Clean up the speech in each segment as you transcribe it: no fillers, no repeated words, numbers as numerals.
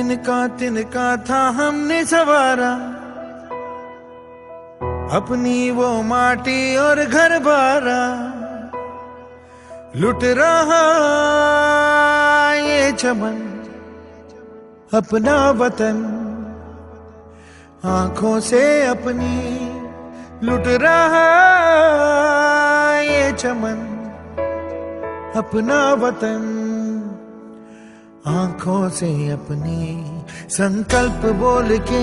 तिनका था हमने सवारा, अपनी वो माटी और घर बारा। लुट रहा ये चमन अपना वतन, आंखों से अपनी लुट रहा ये चमन अपना वतन, आंखों से अपनी। संकल्प बोल के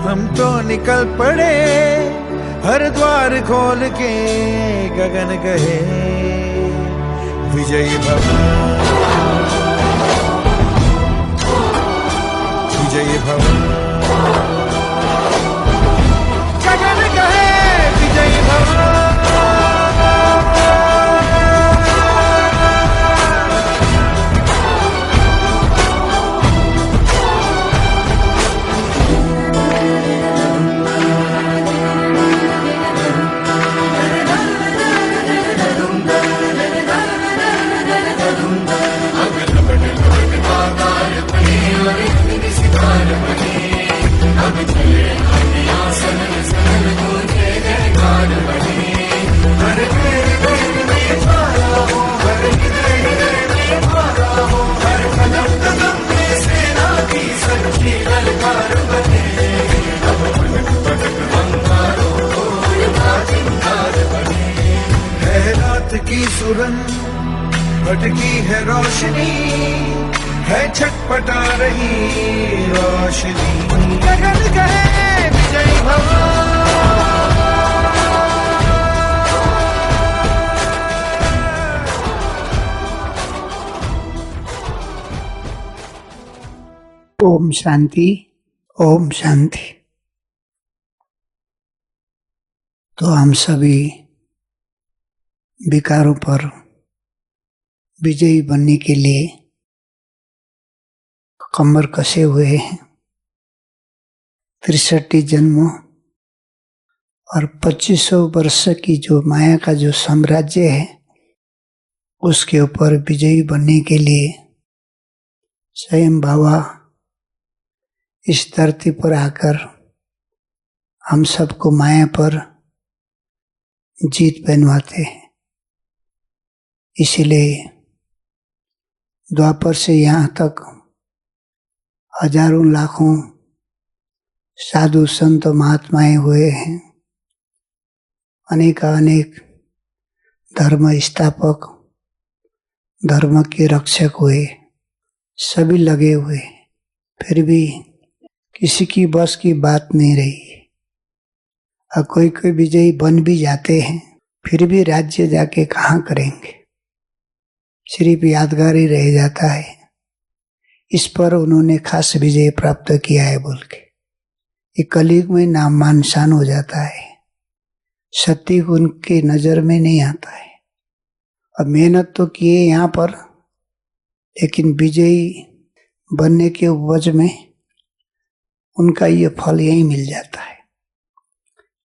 हम तो निकल पड़े, हर द्वार खोल के गगन गए विजयी भव, विजयी भव, गगन गए विजयी भव। की सुरंग भटकी है रोशनी, है छटपटा रही रोशनी, गगन गए विजयी भव। ओम शांति, ओम शांति। तो हम सभी विकारों पर विजयी बनने के लिए कमर कसे हुए हैं। 63 जन्मों और 2500 वर्ष की जो माया का जो साम्राज्य है, उसके ऊपर विजयी बनने के लिए स्वयं बाबा इस धरती पर आकर हम सबको माया पर जीत पहनवाते हैं। इसीलिए द्वापर से यहाँ तक हजारों लाखों साधु संत महात्माएं हुए हैं, अनेक धर्म स्थापक, धर्म के रक्षक हुए, सभी लगे हुए, फिर भी किसी की बस की बात नहीं रही। और कोई विजयी बन भी जाते हैं, फिर भी राज्य जाके कहाँ करेंगे, सिर्फ यादगार ही रह जाता है। इस पर उन्होंने खास विजय प्राप्त किया है बोल के ये कलयुग में नाम मान शान हो जाता है, सत्य उनके नजर में नहीं आता है। अब मेहनत तो किए यहाँ पर, लेकिन विजयी बनने के उपज में उनका ये फल यही मिल जाता है।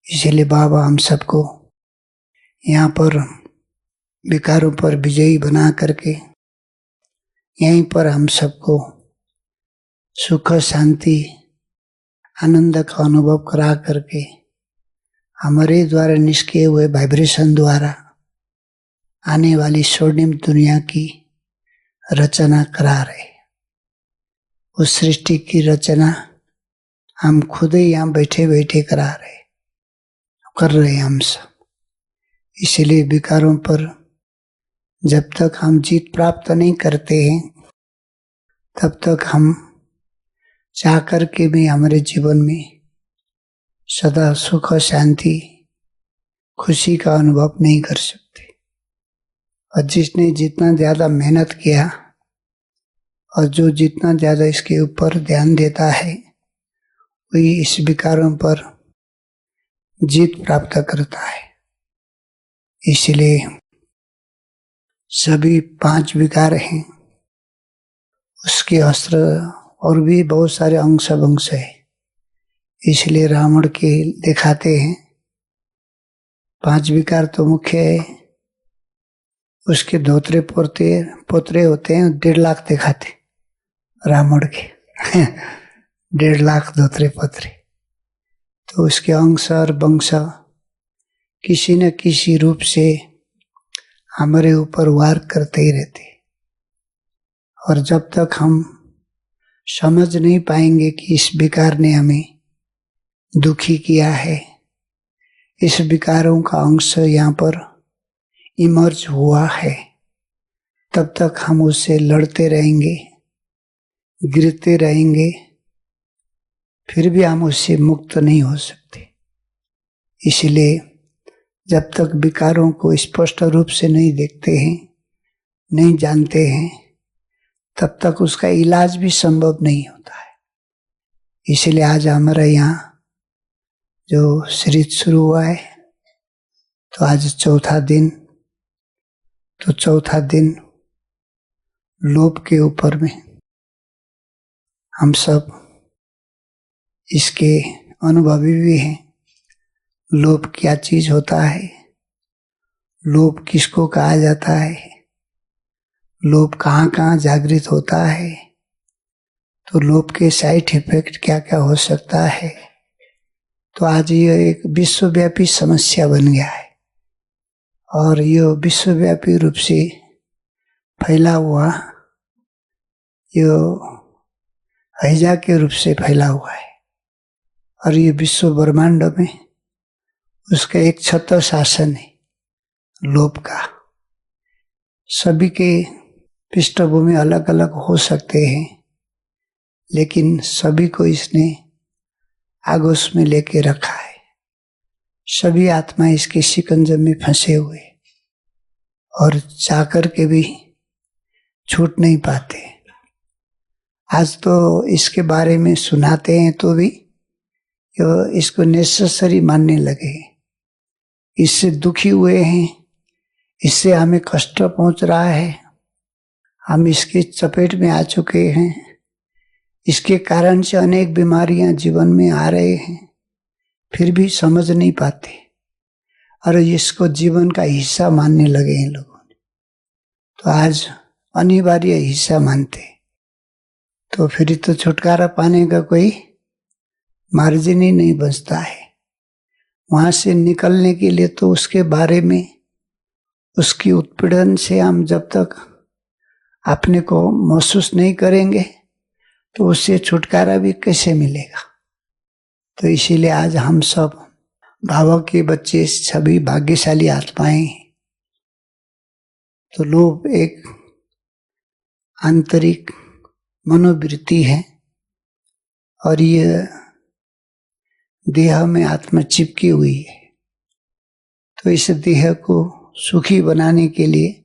इसीलिए बाबा हम सबको यहाँ पर विकारों पर विजयी बना करके यहीं पर हम सबको सुख शांति आनंद का अनुभव करा करके हमारे द्वारा निष्क्रिय हुए वाइब्रेशन द्वारा आने वाली स्वर्णिम दुनिया की रचना करा रहे। उस सृष्टि की रचना हम खुद ही यहाँ बैठे बैठे कर रहे हम सब। इसलिए विकारों पर जब तक हम जीत प्राप्त नहीं करते हैं, तब तक हम चाह करके भी हमारे जीवन में सदा सुख शांति खुशी का अनुभव नहीं कर सकते। और जिसने जितना ज्यादा मेहनत किया और जो जितना ज्यादा इसके ऊपर ध्यान देता है, वही इस विकारों पर जीत प्राप्त करता है। इसलिए सभी 5 विकार हैं, उसके अस्त्र और भी बहुत सारे अंश है। इसलिए रावण के दिखाते हैं 5 विकार तो मुख्य है, उसके धोत्रे पोत्रे होते हैं 1.5 लाख दिखाते रावण के। 1.5 लाख धोतरे पत्रे। तो उसके अंश और वंश किसी न किसी रूप से हमारे ऊपर वार करते ही रहते। और जब तक हम समझ नहीं पाएंगे कि इस विकार ने हमें दुखी किया है, इस विकारों का अंश यहाँ पर इमर्ज हुआ है, तब तक हम उससे लड़ते रहेंगे, गिरते रहेंगे, फिर भी हम उससे मुक्त नहीं हो सकते। इसलिए जब तक विकारों को स्पष्ट रूप से नहीं देखते हैं, नहीं जानते हैं, तब तक उसका इलाज भी संभव नहीं होता है। इसलिए आज हमारा यहाँ जो सीरीज शुरू हुआ है, तो आज चौथा दिन, तो चौथा दिन लोभ के ऊपर में हम सब इसके अनुभवी भी हैं। लोभ क्या चीज होता है, लोभ किसको कहा जाता है, लोभ कहाँ कहाँ जागृत होता है, तो लोभ के साइड इफेक्ट क्या क्या हो सकता है। तो आज ये एक विश्वव्यापी समस्या बन गया है और ये विश्वव्यापी रूप से फैला हुआ, ये हैजा के रूप से फैला हुआ है। और ये विश्व ब्रह्मांड में उसका एक छत्र शासन है लोभ का। सभी के पृष्ठभूमि अलग अलग हो सकते हैं, लेकिन सभी को इसने आगोश में लेके रखा है। सभी आत्मा इसके शिकंजे में फंसे हुए और चाकर के भी छूट नहीं पाते। आज तो इसके बारे में सुनाते हैं तो भी इसको नेसेसरी मानने लगे, इससे दुखी हुए हैं, इससे हमें कष्ट पहुंच रहा है, हम इसके चपेट में आ चुके हैं, इसके कारण से अनेक बीमारियां जीवन में आ रहे हैं, फिर भी समझ नहीं पाते और इसको जीवन का हिस्सा मानने लगे हैं लोगों ने। तो आज अनिवार्य हिस्सा मानते, तो फिर तो छुटकारा पाने का कोई मार्जिन ही नहीं बचता है। वहां से निकलने के लिए तो उसके बारे में, उसकी उत्पीड़न से हम जब तक अपने को महसूस नहीं करेंगे तो उससे छुटकारा भी कैसे मिलेगा। तो इसीलिए आज हम सब भावों के बच्चे सभी भाग्यशाली आत्माएं हैं। तो लोभ एक आंतरिक मनोवृत्ति है और ये देह में आत्मा चिपकी हुई है। तो इस देह को सुखी बनाने के लिए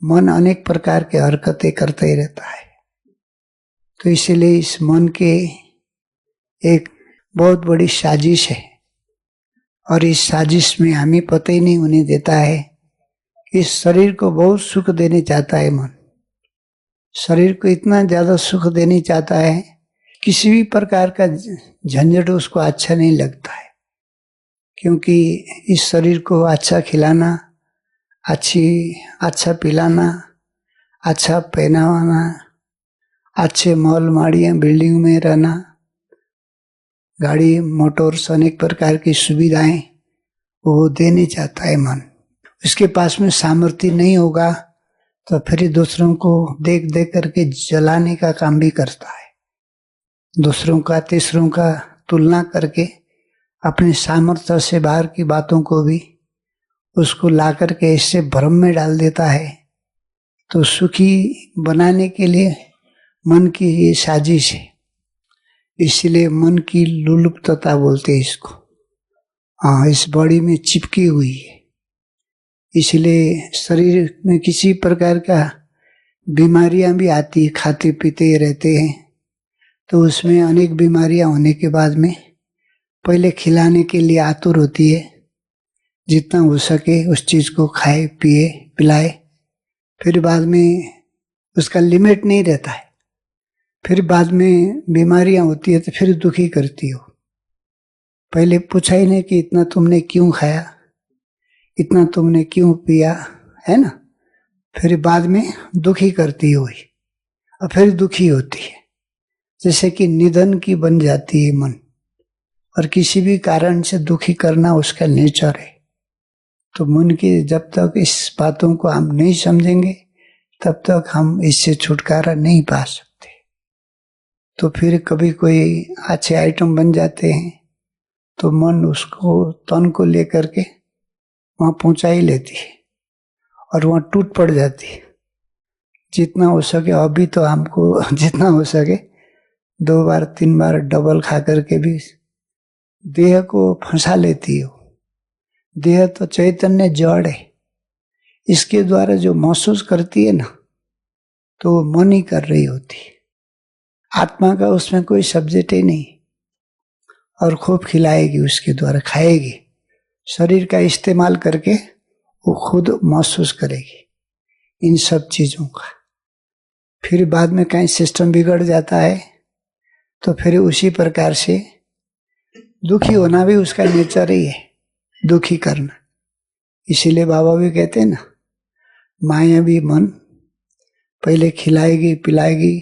मन अनेक प्रकार के हरकतें करता ही रहता है। तो इसलिए इस मन के एक बहुत बड़ी साजिश है और इस साजिश में हमें पता ही नहीं होने देता है। इस शरीर को बहुत सुख देने चाहता है मन, शरीर को इतना ज्यादा सुख देने चाहता है, किसी भी प्रकार का झंझट उसको अच्छा नहीं लगता है। क्योंकि इस शरीर को अच्छा खिलाना, अच्छा पिलाना, अच्छा पहनावाना, अच्छे मॉल माड़ियाँ बिल्डिंग में रहना, गाड़ी मोटर्स अनेक प्रकार की सुविधाएं वो देने चाहता है मन। उसके पास में सामर्थ्य नहीं होगा तो फिर दूसरों को देख देख करके जलाने का काम भी करता है। दूसरों का, तीसरों का तुलना करके अपने सामर्थ्य से बाहर की बातों को भी उसको ला करके इससे भ्रम में डाल देता है। तो सुखी बनाने के लिए मन की ये साजिश है, इसलिए मन की लुलुपता बोलते हैं इसको। हाँ, इस बॉडी में चिपकी हुई है, इसलिए शरीर में किसी प्रकार का बीमारियां भी आती, खाते पीते रहते हैं तो उसमें अनेक बीमारियां होने के बाद में पहले खिलाने के लिए आतुर होती है, जितना हो सके उस चीज को खाए पिए पिलाए। फिर बाद में उसका लिमिट नहीं रहता है, फिर बाद में बीमारियां होती है तो फिर दुखी करती हो। पहले पूछा ही नहीं कि इतना तुमने क्यों खाया, इतना तुमने क्यों पिया, है ना। फिर बाद में दुखी करती हुई और फिर दुखी होती है। जैसे कि निधन की बन जाती है मन, और किसी भी कारण से दुखी करना उसका नेचर है। तो मन की जब तक इस बातों को हम नहीं समझेंगे तब तक हम इससे छुटकारा नहीं पा सकते। तो फिर कभी कोई अच्छे आइटम बन जाते हैं तो मन उसको तन को लेकर के वहाँ पहुँचा ही लेती है और वहाँ टूट पड़ जाती है। जितना हो सके अभी तो हमको जितना हो सके 2 बार 3 बार डबल खा करके भी देह को फंसा लेती हो। देह तो चैतन्य जड़ है, इसके द्वारा जो महसूस करती है ना तो वो मन ही कर रही होती है। आत्मा का उसमें कोई सब्जेक्ट ही नहीं, और खूब खिलाएगी, उसके द्वारा खाएगी, शरीर का इस्तेमाल करके वो खुद महसूस करेगी इन सब चीजों का। फिर बाद में कहीं सिस्टम बिगड़ जाता है तो फिर उसी प्रकार से दुखी होना भी उसका नेचर ही है, दुखी करना। इसीलिए बाबा भी कहते हैं ना, माया भी मन पहले खिलाएगी पिलाएगी,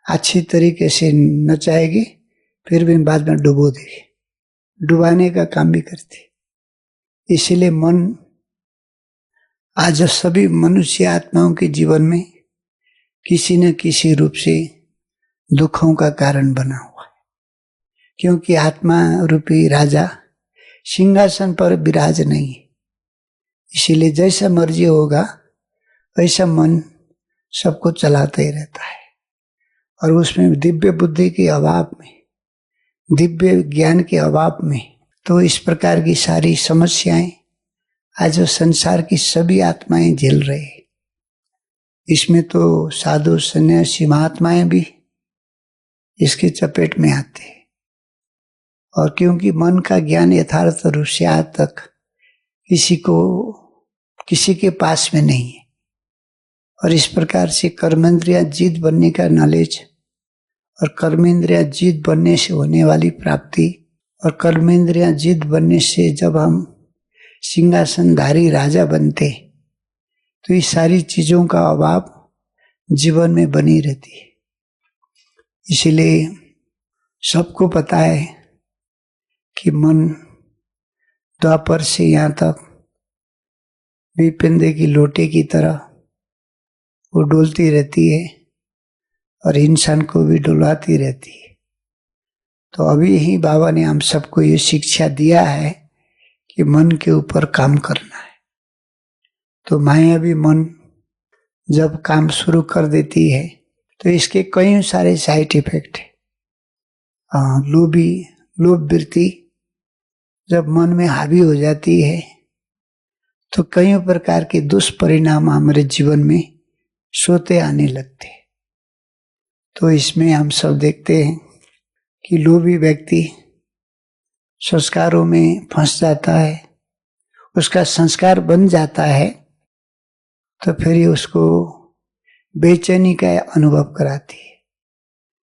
अच्छी तरीके से नचाएगी, फिर भी बाद में डुबो देगी, डुबाने का काम भी करती। इसीलिए मन आज सभी मनुष्य आत्माओं के जीवन में किसी न किसी रूप से दुखों का कारण बना हुआ है, क्योंकि आत्मा रूपी राजा सिंहासन पर विराज नहीं है। इसीलिए जैसा मर्जी होगा वैसा मन सबको चलाता ही रहता है, और उसमें दिव्य बुद्धि के अभाव में, दिव्य ज्ञान के अभाव में तो इस प्रकार की सारी समस्याएं आज संसार की सभी आत्माएं झेल रहे हैं। इसमें तो साधु सन्यासी महात्माएं भी इसके चपेट में आते हैं, और क्योंकि मन का ज्ञान यथार्थ रूप से आज तक किसी के पास में नहीं है, और इस प्रकार से कर्मेंद्रिया जीत बनने का नॉलेज, और कर्मेंद्रिया जीत बनने से होने वाली प्राप्ति, और कर्मेंद्रिया जीत बनने से जब हम सिंहासनधारी राजा बनते तो इस सारी चीजों का अभाव जीवन में बनी रहती है। इसलिए सबको पता है कि मन द्वापर से यहाँ तक विपिंदे की लोटे की तरह वो डोलती रहती है और इंसान को भी डुलाती रहती है। तो अभी ही बाबा ने हम सबको ये शिक्षा दिया है कि मन के ऊपर काम करना है। तो मायावी मन जब काम शुरू कर देती है तो इसके कई सारे साइड इफेक्ट है। लोभ वृत्ति जब मन में हावी हो जाती है तो कई प्रकार के दुष्परिणाम हमारे जीवन में सोते आने लगते हैं। तो इसमें हम सब देखते हैं कि लोभी व्यक्ति संस्कारों में फंस जाता है, उसका संस्कार बन जाता है, तो फिर ये उसको बेचैनी का अनुभव कराती है,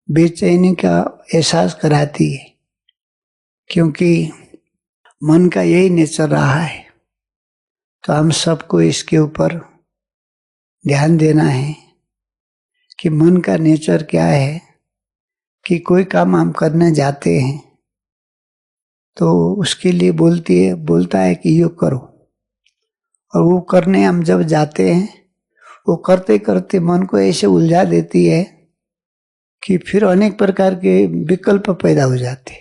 बेचैनी का एहसास कराती है, क्योंकि मन का यही नेचर रहा है। तो हम सबको इसके ऊपर ध्यान देना है कि मन का नेचर क्या है, कि कोई काम हम करने जाते हैं तो उसके लिए बोलता है कि यो करो, और वो करने हम जब जाते हैं वो करते करते मन को ऐसे उलझा देती है कि फिर अनेक प्रकार के विकल्प पैदा हो जाते,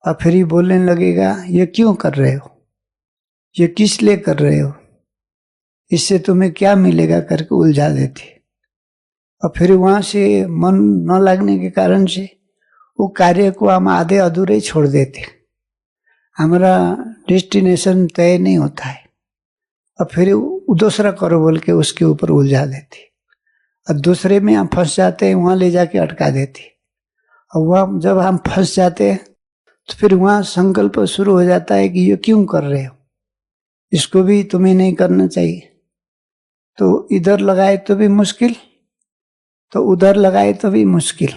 और फिर ही बोलने लगेगा ये क्यों कर रहे हो, ये किस लिए कर रहे हो, इससे तुम्हें क्या मिलेगा करके उलझा देती। और फिर वहां से मन न लगने के कारण से वो कार्य को हम आधे अधूरे छोड़ देते, हमारा डेस्टिनेशन तय नहीं होता है, और फिर दूसरा करो बोल के उसके ऊपर उलझा देती, और दूसरे में हम फंस जाते हैं, वहां ले जाके अटका देती। और वहां जब हम फंस जाते हैं तो फिर वहां संकल्प शुरू हो जाता है कि ये क्यों कर रहे हो, इसको भी तुम्हें नहीं करना चाहिए। तो इधर लगाए तो भी मुश्किल, तो उधर लगाए तो भी मुश्किल।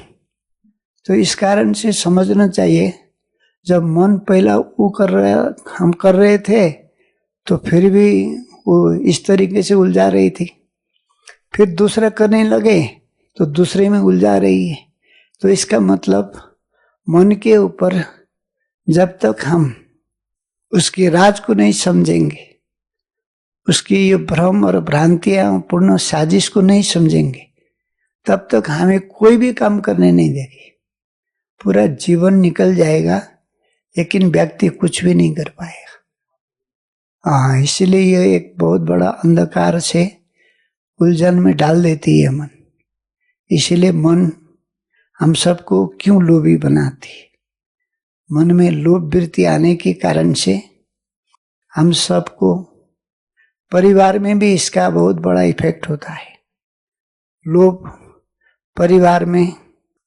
तो इस कारण से समझना चाहिए, जब मन पहला हम कर रहे थे तो फिर भी वो इस तरीके से उलझा रही थी, फिर दूसरा करने लगे तो दूसरे में उलझा रही है, तो इसका मतलब मन के ऊपर जब तक हम उसके राज को नहीं समझेंगे, उसकी ये भ्रम और भ्रांतियां पूर्ण साजिश को नहीं समझेंगे, तब तक हमें कोई भी काम करने नहीं देगी। पूरा जीवन निकल जाएगा लेकिन व्यक्ति कुछ भी नहीं कर पाएगा। इसलिए ये एक बहुत बड़ा अंधकार से उलझन में डाल देती है मन। इसलिए मन हम सबको क्यों लोभी बनाती है? मन में लोभ वृत्ति आने के कारण से हम सबको, परिवार में भी इसका बहुत बड़ा इफेक्ट होता है। लोभ परिवार में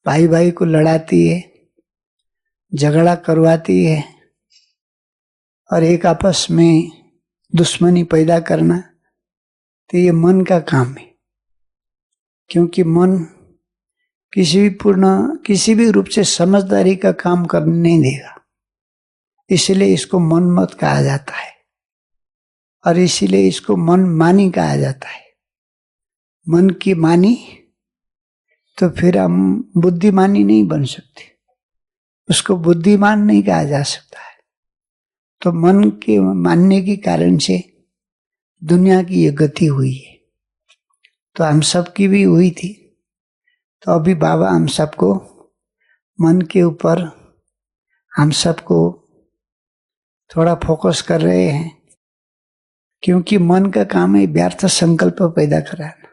भाई भाई को लड़ाती है, झगड़ा करवाती है और एक आपस में दुश्मनी पैदा करना, तो ये मन का काम है। क्योंकि मन किसी भी रूप से समझदारी का काम करने नहीं देगा, इसलिए इसको मन मत कहा जाता है और इसीलिए इसको मन मानी कहा जाता है। मन की मानी तो फिर हम बुद्धिमानी नहीं बन सकते, उसको बुद्धिमान नहीं कहा जा सकता है। तो मन के मानने के कारण से दुनिया की ये गति हुई है, तो हम सबकी भी हुई थी। तो अभी बाबा हम सबको मन के ऊपर हम सबको थोड़ा फोकस कर रहे हैं, क्योंकि मन का काम है व्यर्थ संकल्प पैदा कराना,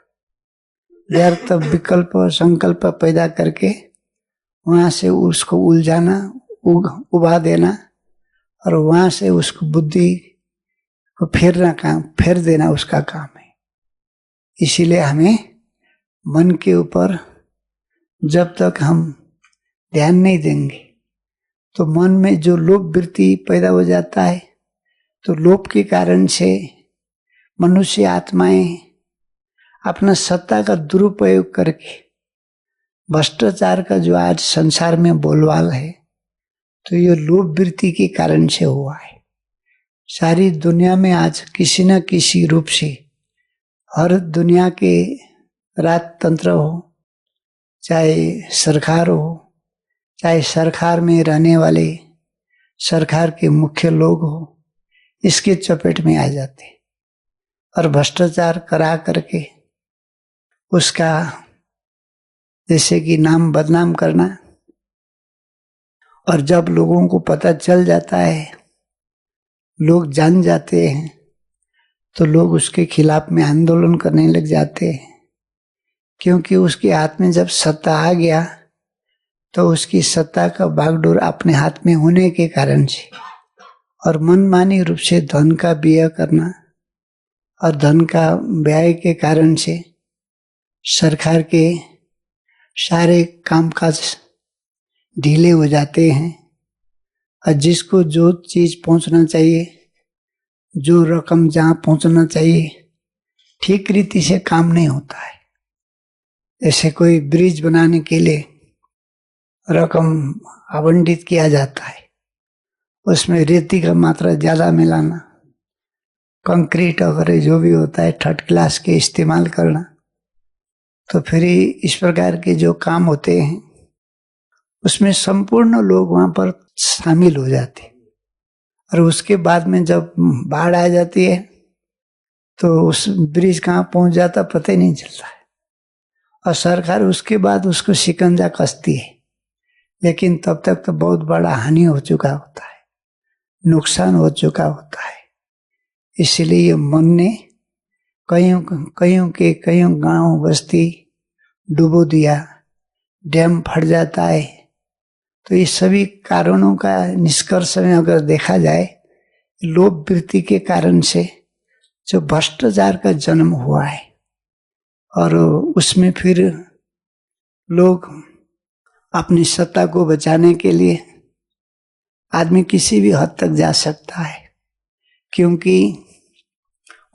व्यर्थ विकल्प संकल्प पैदा करके वहां से उसको उलझाना, उबा देना और वहां से उसको बुद्धि को फेर देना उसका काम है। इसीलिए हमें मन के ऊपर जब तक हम ध्यान नहीं देंगे तो मन में जो लोभ वृत्ति पैदा हो जाता है, तो लोभ के कारण से मनुष्य आत्माएं अपना सत्ता का दुरुपयोग करके, भ्रष्टाचार का जो आज संसार में बोलबाल है, तो ये लोभ वृत्ति के कारण से हुआ है। सारी दुनिया में आज किसी न किसी रूप से हर दुनिया के राजतंत्र हो, चाहे सरकार हो, चाहे सरकार में रहने वाले सरकार के मुख्य लोग हो, इसके चपेट में आ जाते और भ्रष्टाचार करा करके उसका जैसे कि नाम बदनाम करना। और जब लोगों को पता चल जाता है, लोग जान जाते हैं, तो लोग उसके खिलाफ में आंदोलन करने लग जाते हैं, क्योंकि उसके हाथ में जब सत्ता आ गया तो उसकी सत्ता का बागडोर अपने हाथ में होने के कारण से और मनमानी रूप से धन का व्यय करना और धन का व्यय के कारण से सरकार के सारे कामकाज ढीले हो जाते हैं और जिसको जो चीज पहुंचना चाहिए, जो रकम जहां पहुंचना चाहिए, ठीक रीति से काम नहीं होता है। जैसे कोई ब्रिज बनाने के लिए रकम आवंटित किया जाता है, उसमें रेती का मात्रा ज्यादा मिलाना, कंक्रीट वगैरह जो भी होता है थर्ड क्लास के इस्तेमाल करना, तो फिर इस प्रकार के जो काम होते हैं उसमें संपूर्ण लोग वहां पर शामिल हो जाते, और उसके बाद में जब बाढ़ आ जाती है तो उस ब्रिज कहाँ पहुंच जाता पता ही नहीं चलता है, और सरकार उसके बाद उसको शिकंजा कसती है, लेकिन तब तक तो बहुत बड़ा हानि हो चुका होता है, नुकसान हो चुका होता है। इसलिए ये मन ने कईयों गांव बस्ती डुबो दिया, डैम फट जाता है। तो ये सभी कारणों का निष्कर्ष में अगर देखा जाए, लोभ वृत्ति के कारण से जो भ्रष्टाचार का जन्म हुआ है, और उसमें फिर लोग अपनी सत्ता को बचाने के लिए आदमी किसी भी हद तक जा सकता है, क्योंकि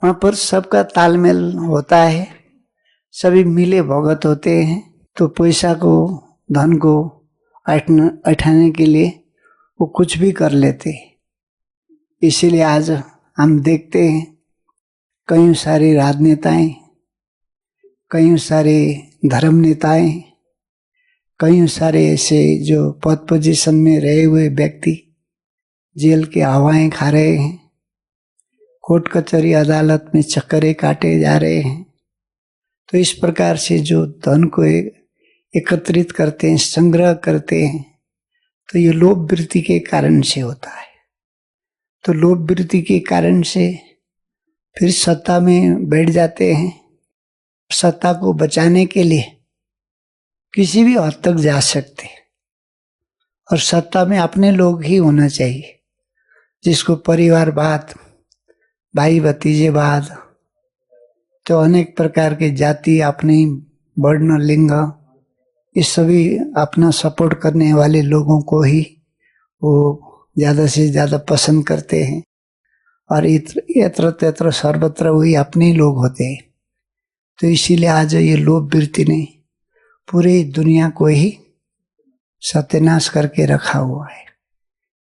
वहां पर सबका तालमेल होता है, सभी मिले भगत होते हैं, तो पैसा को, धन को ऐठाने के लिए वो कुछ भी कर लेते। इसीलिए आज हम देखते हैं कई सारे राजनेताएं, कई सारे धर्म नेताएं, कई सारे ऐसे जो पद पोजीशन में रहे हुए व्यक्ति जेल के हवाएं खा रहे हैं, कोर्ट कचहरी अदालत में चक्करे काटे जा रहे हैं। तो इस प्रकार से जो धन को एकत्रित करते हैं, संग्रह करते हैं, तो ये लोभ वृत्ति के कारण से होता है। तो लोभ वृत्ति के कारण से फिर सत्ता में बैठ जाते हैं। सत्ता को बचाने के लिए किसी भी हद तक जा सकते हैं, और सत्ता में अपने लोग ही होना चाहिए, जिसको परिवारवाद, भाई भतीजेवाद, तो अनेक प्रकार के जाति, अपने वर्ण, लिंग, इस सभी अपना सपोर्ट करने वाले लोगों को ही वो ज्यादा से ज्यादा पसंद करते हैं, और यत्र तत्र सर्वत्र वही अपने लोग होते हैं। तो इसीलिए आज ये लोभ वृत्ति ने पूरी दुनिया को ही सत्यानाश करके रखा हुआ है।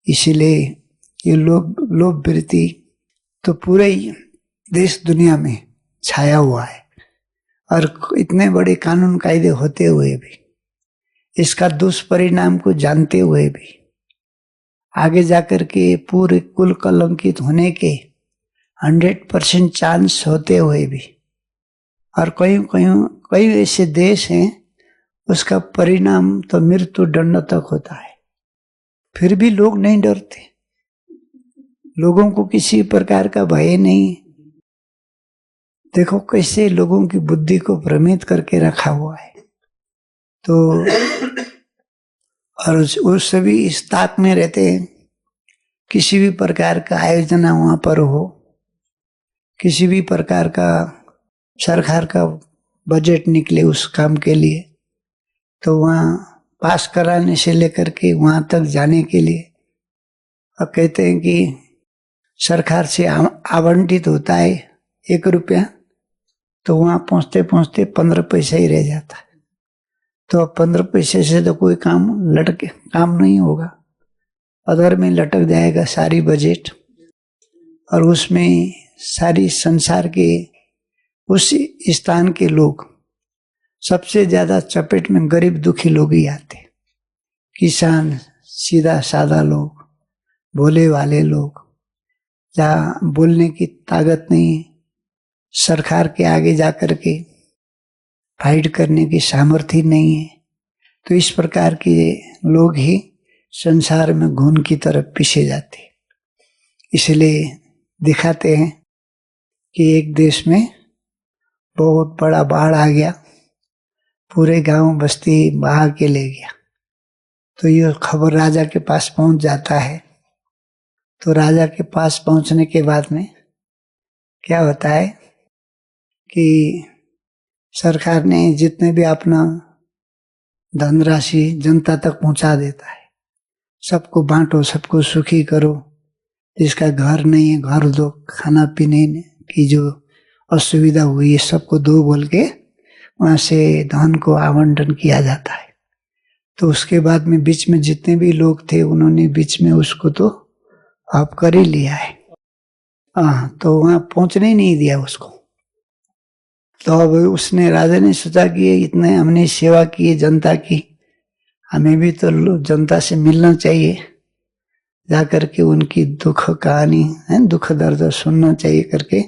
इसीलिए ये लोभ वृत्ति तो पूरे ही देश दुनिया में छाया हुआ है, और इतने बड़े कानून कायदे होते हुए भी, इसका दुष्परिणाम को जानते हुए भी, आगे जाकर के पूरे कुल कलंकित होने के 100% चांस होते हुए भी, और कई ऐसे देश हैं उसका परिणाम तो मृत्यु दंड तक होता है, फिर भी लोग नहीं डरते। लोगों को किसी प्रकार का भय नहीं। देखो कैसे लोगों की बुद्धि को भ्रमित करके रखा हुआ है। तो और उस सभी इस ताक में रहते हैं, किसी भी प्रकार का आयोजन वहां पर हो, किसी भी प्रकार का सरकार का बजट निकले उस काम के लिए, तो वहाँ पास कराने से लेकर के वहां तक जाने के लिए, और कहते हैं कि सरकार से आवंटित होता है 1 रुपया, तो वहां पहुंचते पहुंचते 15 पैसा ही रह जाता है। तो अब 15 पैसे से तो कोई काम नहीं होगा, अधर में लटक जाएगा सारी बजट, और उसमें सारी संसार के उस स्थान के लोग सबसे ज्यादा चपेट में गरीब दुखी लोग ही आते। किसान, सीधा साधा लोग, भोले वाले लोग, जहाँ बोलने की ताकत नहीं है, सरकार के आगे जाकर के फाइट करने की सामर्थ्य नहीं है, तो इस प्रकार के लोग ही संसार में घुन की तरफ पीछे जाते। इसलिए दिखाते हैं कि एक देश में बहुत बड़ा बाढ़ आ गया, पूरे गांव बस्ती बहा के ले गया। तो ये खबर राजा के पास पहुंच जाता है। तो राजा के पास पहुंचने के बाद में क्या होता है कि सरकार ने जितने भी अपना धनराशि जनता तक पहुंचा देता है, सबको बांटो, सबको सुखी करो, जिसका घर नहीं है घर दो, खाना पीने की जो असुविधा हुई है सबको दो बोल के वहां से धन को आवंटन किया जाता है। तो उसके बाद में बीच में जितने भी लोग थे उन्होंने बीच में उसको तो आप कर ही लिया है, तो वहां पहुंचने ही नहीं दिया उसको। तो अब उसने राजा ने सोचा कि इतने हमने सेवा की है जनता की, हमें भी तो जनता से मिलना चाहिए, जाकर के उनकी दुख कहानी है, दुख दर्द सुनना चाहिए करके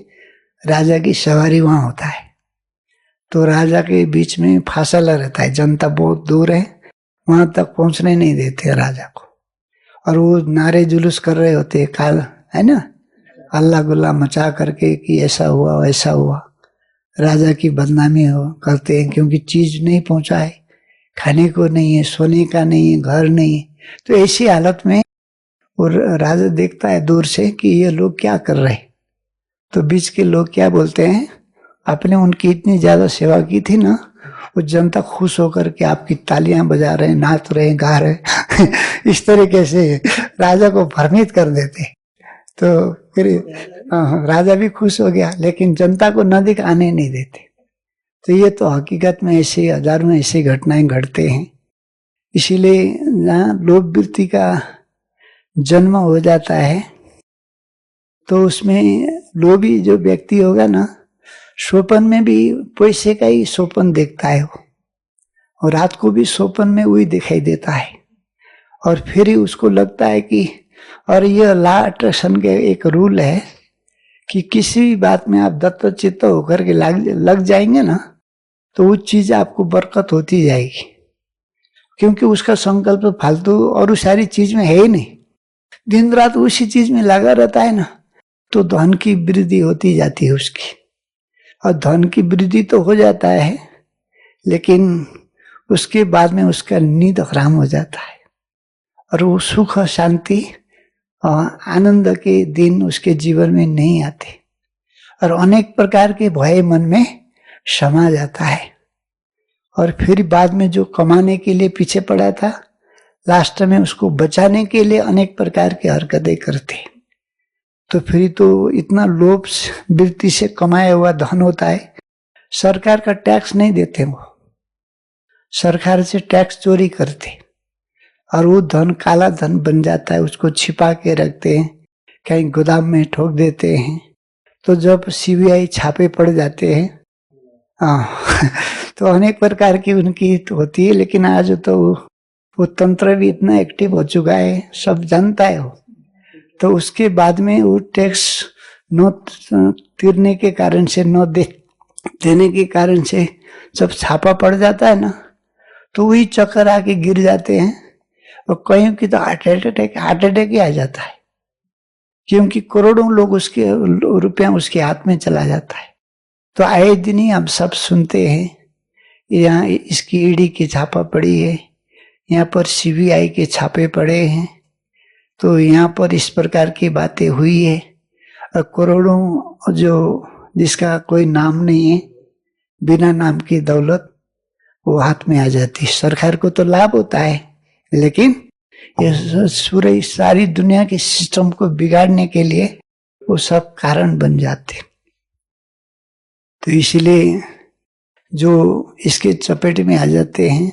राजा की सवारी वहां होता है। तो राजा के बीच में फासला रहता है, जनता बहुत दूर है, वहां तक पहुंचने नहीं देते राजा को, और वो नारे जुलूस कर रहे होते काल है ना, अल्लाह गुल्ला मचा करके कि ऐसा हुआ वैसा हुआ, राजा की बदनामी करते हैं, क्योंकि चीज नहीं पहुंचा है, खाने को नहीं है, सोने का नहीं है, घर नहीं है। तो ऐसी हालत में और राजा देखता है दूर से कि ये लोग क्या कर रहे हैं। तो बीच के लोग क्या बोलते हैं, आपने उनकी इतनी ज्यादा सेवा की थी ना, वो जनता खुश होकर के आपकी तालियां बजा रहे, नाच रहे, गा रहे इस तरीके से राजा को भ्रमित कर देते। तो फिर राजा भी खुश हो गया, लेकिन जनता को न दिखाने नहीं देते। तो ये तो हकीकत में ऐसे हजारों ऐसी घटनाएं घटते हैं। इसीलिए जहाँ लोभ वृत्ति का जन्म हो जाता है, तो उसमें लोभी जो व्यक्ति होगा ना, स्वप्न में भी पैसे का ही स्वप्न देखता है वो, और रात को भी स्वप्न में वही दिखाई देता है। और फिर ही उसको लगता है कि, और ये लॉ अट्रैक्शन के एक रूल है कि किसी भी बात में आप दत्तचित्त होकर के लग जाएंगे ना, तो वो चीज आपको बरकत होती जाएगी, क्योंकि उसका संकल्प फालतू और उस सारी चीज में है ही नहीं। दिन रात उसी चीज में लगा रहता है ना, तो धन की वृद्धि होती जाती है उसकी। और धन की वृद्धि तो हो जाता है, लेकिन उसके बाद में उसका नींद हराम हो जाता है और वो सुख शांति और आनंद के दिन उसके जीवन में नहीं आते और अनेक प्रकार के भय मन में समा जाता है। और फिर बाद में जो कमाने के लिए पीछे पड़ा था, लास्ट में उसको बचाने के लिए अनेक प्रकार की हरकतें करते। तो फिर तो इतना लोभ वृत्ति से कमाया हुआ धन होता है, सरकार का टैक्स नहीं देते, वो सरकार से टैक्स चोरी करते और वो धन काला धन बन जाता है। उसको छिपा के रखते हैं, कहीं गोदाम में ठोक देते हैं। तो जब सीबीआई छापे पड़ जाते हैं, तो अनेक प्रकार की उनकी तो होती है। लेकिन आज तो वो तंत्र भी इतना एक्टिव हो चुका है, सब जानता है वो। तो उसके बाद में वो टैक्स न तीरने के कारण से, न देने के कारण से जब छापा पड़ जाता है ना, तो वही चक्कर आके गिर जाते हैं और कहीं की तो हार्ट अटैक ही आ जाता है, क्योंकि करोड़ों लोग उसके रुपया उसके हाथ में चला जाता है। तो आए दिन ही हम सब सुनते हैं, यहाँ इसकी ईडी की छापा पड़ी है, यहाँ पर सीबीआई के छापे पड़े हैं, तो यहाँ पर इस प्रकार की बातें हुई है। और करोड़ों जो जिसका कोई नाम नहीं है, बिना नाम की दौलत वो हाथ में आ जाती है। सरकार को तो लाभ होता है, लेकिन ये पूरी सारी दुनिया के सिस्टम को बिगाड़ने के लिए वो सब कारण बन जाते। तो इसलिए जो इसके चपेट में आ जाते हैं,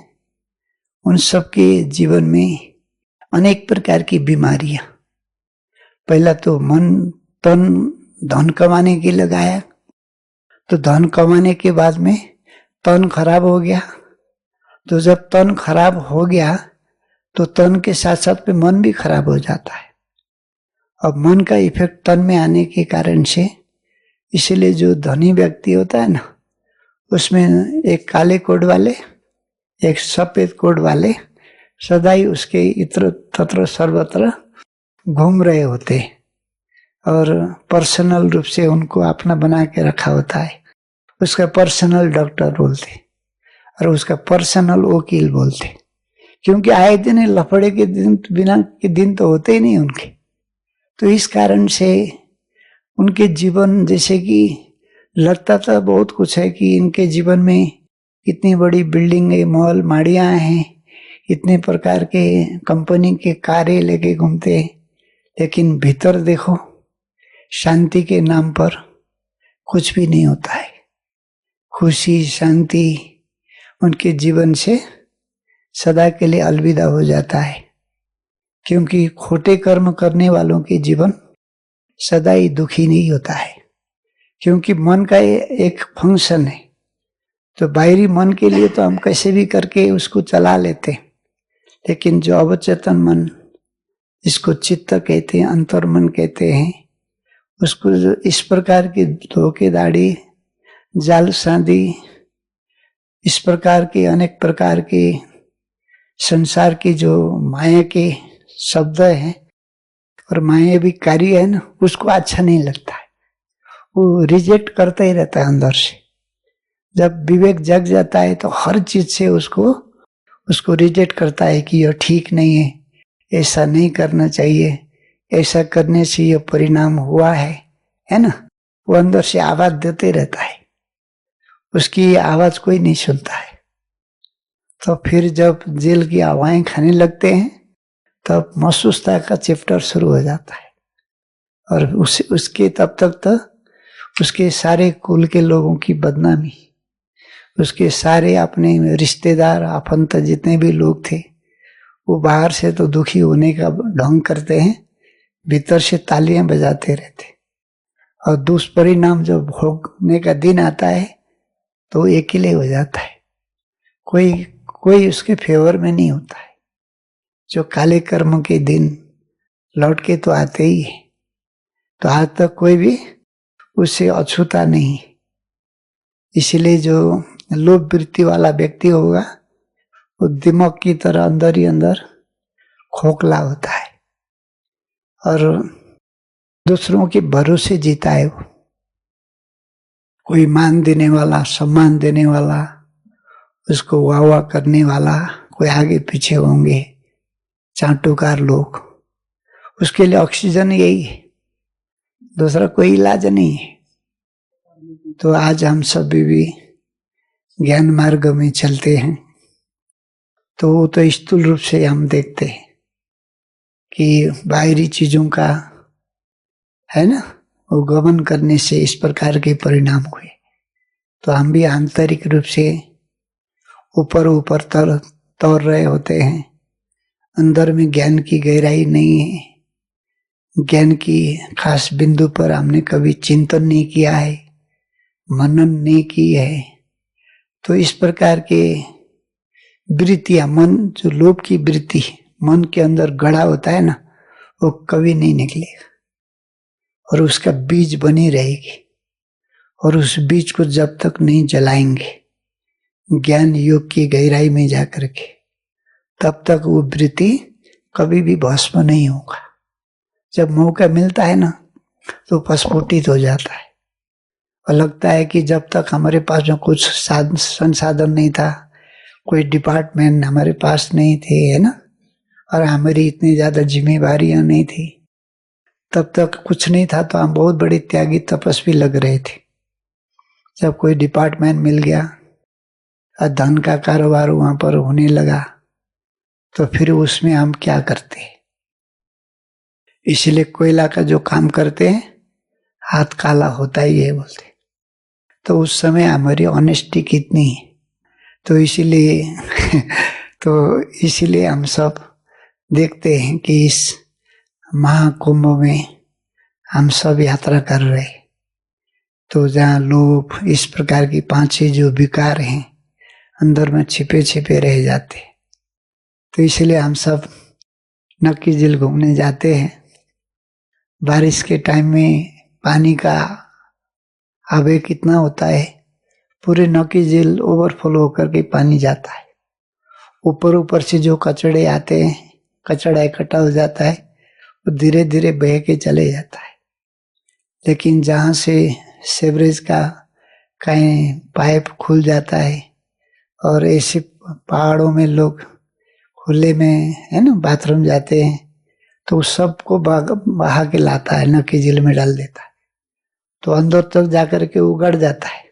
उन सब के जीवन में अनेक प्रकार की बीमारियां। पहला तो मन तन धन कमाने के लगाया, तो धन कमाने के बाद में तन खराब हो गया। तो जब तन खराब हो गया तो तन के साथ साथ में मन भी खराब हो जाता है। अब मन का इफेक्ट तन में आने के कारण से, इसलिए जो धनी व्यक्ति होता है ना, उसमें एक काले कोट वाले, एक सफेद कोट वाले सदा ही उसके इत्र तत्र सर्वत्र घूम रहे होते और पर्सनल रूप से उनको अपना बना के रखा होता है। उसका पर्सनल डॉक्टर बोलते और उसका पर्सनल वकील बोलते, क्योंकि आए दिन लफड़े के दिन बिना के दिन तो होते ही नहीं उनके। तो इस कारण से उनके जीवन, जैसे कि लगता था बहुत कुछ है कि इनके जीवन में इतनी बड़ी बिल्डिंग है, मॉल माड़ियां हैं, इतने प्रकार के कंपनी के कारें लेके घूमते हैं, लेकिन भीतर देखो शांति के नाम पर कुछ भी नहीं होता है। खुशी शांति उनके जीवन से सदा के लिए अलविदा हो जाता है, क्योंकि खोटे कर्म करने वालों के जीवन सदा ही दुखी नहीं होता है, क्योंकि मन का एक फंक्शन है। तो बाहरी मन के लिए तो हम कैसे भी करके उसको चला लेते, लेकिन जो अवचेतन मन, जिसको चित्त कहते हैं, अंतर्मन कहते हैं, उसको इस प्रकार की धोखेधाड़ी, जालसाजी, इस प्रकार के अनेक प्रकार के संसार की जो माया के शब्द हैं और माया भी कार्य है ना, उसको अच्छा नहीं लगता है, वो रिजेक्ट करता ही रहता है अंदर से। जब विवेक जग जाता है तो हर चीज से उसको रिजेक्ट करता है कि यह ठीक नहीं है, ऐसा नहीं करना चाहिए, ऐसा करने से यह परिणाम हुआ है ना। वो अंदर से आवाज देते रहता है, उसकी आवाज कोई नहीं सुनता है। तो फिर जब जेल की हवाएं खाने लगते हैं, तब महसूसता का चैप्टर शुरू हो जाता है। और उसके तब तक तो उसके सारे कुल के लोगों की बदनामी, उसके सारे अपने रिश्तेदार आपंत जितने भी लोग थे, वो बाहर से तो दुखी होने का ढंग करते हैं, भीतर से तालियां बजाते रहते। और दुष्परिणाम जब भोगने का दिन आता है तो अकेले हो जाता है। कोई कोई उसके फेवर में नहीं होता है। जो काले कर्म के दिन लौट के तो आते ही है, तो आज तक कोई भी उससे अछूता नहीं। इसलिए जो लोभ वृत्ति वाला व्यक्ति होगा वो दिमाग की तरह अंदर ही अंदर खोखला होता है और दूसरों के भरोसे जीता है। वो कोई मान देने वाला, सम्मान देने वाला, उसको वाह वाह करने वाला कोई आगे पीछे होंगे चाटुकार लोग, उसके लिए ऑक्सीजन यही है, दूसरा कोई इलाज नहीं है। तो आज हम सभी भी ज्ञान मार्ग में चलते हैं, तो वो तो स्थूल रूप से हम देखते हैं कि बाहरी चीजों का है ना, वो गमन करने से इस प्रकार के परिणाम हुए। तो हम भी आंतरिक रूप से ऊपर ऊपर तौर रहे होते हैं, अंदर में ज्ञान की गहराई नहीं है, ज्ञान की खास बिंदु पर हमने कभी चिंतन नहीं किया है, मनन नहीं की है। तो इस प्रकार के वृत्तियां, मन जो लोभ की वृत्ति मन के अंदर गड़ा होता है ना, वो कभी नहीं निकलेगा और उसका बीज बनी रहेगी। और उस बीज को जब तक नहीं जलाएंगे ज्ञान योग की गहराई में जाकर के, तब तक वो वृत्ति कभी भी भस्म नहीं होगा। जब मौका मिलता है ना तो प्रस्फुटित हो जाता है और लगता है कि जब तक हमारे पास में कुछ संसाधन नहीं था, कोई डिपार्टमेंट हमारे पास नहीं थे, है ना, और हमारी इतनी ज्यादा जिम्मेवारियां नहीं थी, तब तक कुछ नहीं था, तो हम बहुत बड़े त्यागी तपस्वी लग रहे थे। जब कोई डिपार्टमेंट मिल गया और धन का कारोबार वहां पर होने लगा, तो फिर उसमें हम क्या करते हैं? इसलिए कोयला का जो काम करते हैं हाथ काला होता ही है बोलते। तो उस समय हमारी ऑनेस्टी कितनी है, तो इसीलिए हम सब देखते हैं कि इस महाकुंभ में हम सब यात्रा कर रहे हैं। तो जहाँ लोभ, इस प्रकार की पांचें जो विकार हैं अंदर में छिपे छिपे रह जाते, तो इसलिए हम सब नक्की झील घूमने जाते हैं। बारिश के टाइम में पानी का आवेग कितना होता है, पूरे नक्की झील ओवरफ्लो होकर के पानी जाता है। ऊपर से जो कचड़े आते हैं, कचड़ा इकट्ठा हो जाता है, वो धीरे धीरे बह के चले जाता है। लेकिन जहाँ से सीवरेज का कहीं पाइप खुल जाता है और ऐसे पहाड़ों में लोग खुले में, है ना, बाथरूम जाते हैं, तो सबको बहा के लाता है, नक्की झील में डाल देता है, तो अंदर तक जाकर के उगड़ जाता है।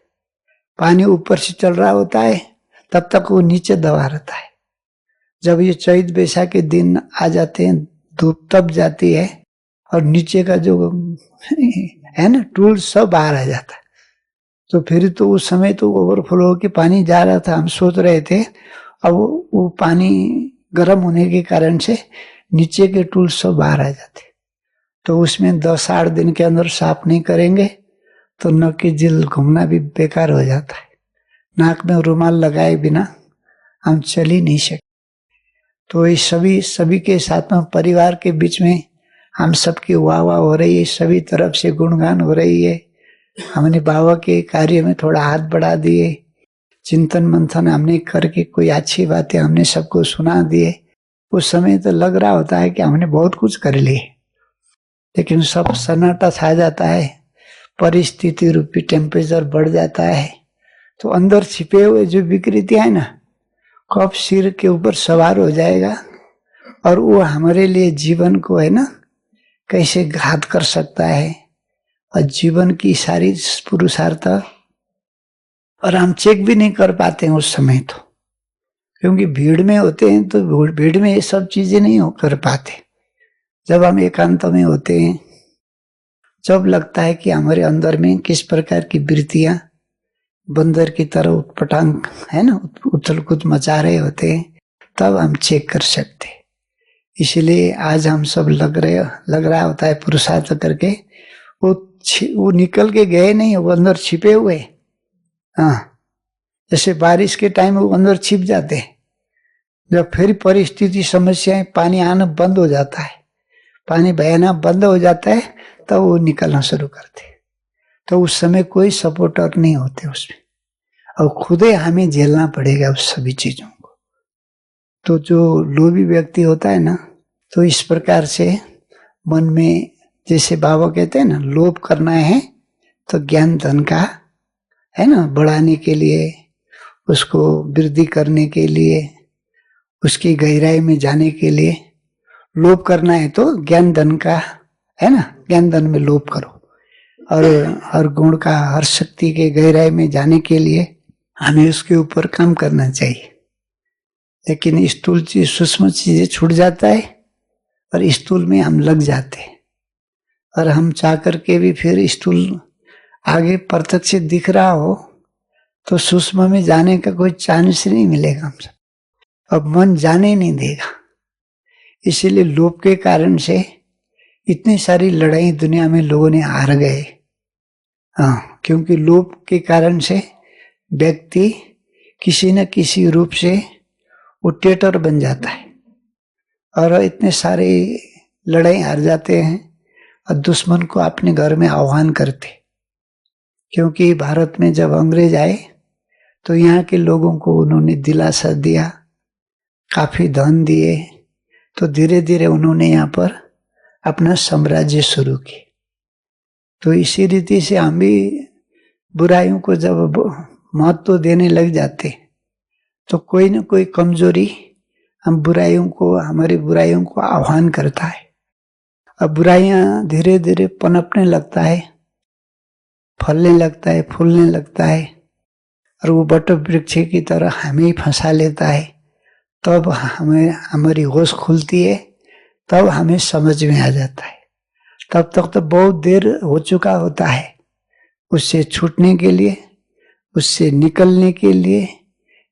पानी ऊपर से चल रहा होता है, तब तक वो नीचे दबा रहता है। जब ये चैत बैसाख के दिन आ जाते हैं, धूप तप जाती है और नीचे का जो है ना टूल सब बाहर आ जाता है। तो फिर तो उस समय तो ओवरफ्लो के पानी जा रहा था, हम सोच रहे थे अब वो पानी गर्म होने के कारण से नीचे के टूल सब बाहर आ जाते। तो उसमें 10-8 दिन के अंदर साफ नहीं करेंगे तो नक्की झील घूमना भी बेकार हो जाता है। नाक में रुमाल लगाए बिना हम चल ही नहीं सकते। तो ये सभी के साथ में, परिवार के बीच में हम सबकी वाह वाह हो रही है, सभी तरफ से गुणगान हो रही है। हमने बाबा के कार्य में थोड़ा हाथ बढ़ा दिए, चिंतन मंथन हमने करके कोई अच्छी बातें हमने सबको सुना दिए। उस समय तो लग रहा होता है कि हमने बहुत कुछ कर लिए, लेकिन सब सन्नाटा छा जाता है, परिस्थिति रूपी टेम्परेचर बढ़ जाता है। तो अंदर छिपे हुए जो विकृतियां है ना, कब सिर के ऊपर सवार हो जाएगा और वो हमारे लिए जीवन को, है ना, कैसे घात कर सकता है और जीवन की सारी पुरुषार्थ, और हम चेक भी नहीं कर पाते हैं उस समय, तो क्योंकि भीड़ में होते हैं, तो भीड़ में ये सब चीजें नहीं कर पाते। जब हम एकांत में होते हैं, जब लगता है कि हमारे अंदर में किस प्रकार की वृत्तियां बंदर की तरह उत्पटांग, है ना, उथल कूद मचा रहे होते हैं, तब हम चेक कर सकते। इसलिए आज हम सब लग रहा होता है पुरुषार्थ करके, वो निकल के गए नहीं, वो अंदर छिपे हुए। हाँ, जैसे बारिश के टाइम वो अंदर छिप जाते हैं, जब फिर परिस्थिति समस्याएं, पानी आना बंद हो जाता है, पानी बहना बंद हो जाता है, तब वो निकलना शुरू करते। तो उस समय कोई सपोर्टर नहीं होते उसमें, और खुद ही हमें झेलना पड़ेगा उस सभी चीजों को। तो जो लोभी व्यक्ति होता है ना, तो इस प्रकार से मन में, जैसे बाबा कहते हैं ना, लोभ करना है तो ज्ञान धन का है ना, बढ़ाने के लिए, उसको वृद्धि करने के लिए, उसकी गहराई में जाने के लिए लोभ करना है तो ज्ञान धन का है ना, ज्ञान धन में लोभ करो। और हर गुण का, हर शक्ति के गहराई में जाने के लिए हमें उसके ऊपर काम करना चाहिए। लेकिन स्थूल चीज, सूक्ष्म चीजें छूट जाता है और स्थूल में हम लग जाते हैं, और हम चाह करके भी फिर स्थूल आगे प्रत्यक्ष दिख रहा हो तो सूक्ष्म में जाने का कोई चांस नहीं मिलेगा हमसे। अब मन जाने नहीं देगा। इसीलिए लोभ के कारण से इतनी सारी लड़ाई दुनिया में लोगों ने हार गए। हाँ, क्योंकि लोभ के कारण से व्यक्ति किसी न किसी रूप से वो टेटर बन जाता है और इतने सारे लड़ाई हार जाते हैं और दुश्मन को अपने घर में आह्वान करते। क्योंकि भारत में जब अंग्रेज आए तो यहाँ के लोगों को उन्होंने दिलासा दिया, काफी धन दिए, तो धीरे धीरे उन्होंने यहाँ पर अपना साम्राज्य शुरू किया। तो इसी रीति से हम भी बुराइयों को जब महत्व देने लग जाते तो कोई न कोई कमजोरी हम बुराइयों को, हमारी बुराइयों को आह्वान करता है। अब बुराइयां धीरे धीरे पनपने लगता है, फलने लगता है, फूलने लगता है, और वो बट वृक्ष की तरह हमें ही फंसा लेता है। तब हमें, हमारी होश खुलती है, तब हमें समझ में आ जाता है। तब तक तो बहुत देर हो चुका होता है उससे छूटने के लिए, उससे निकलने के लिए।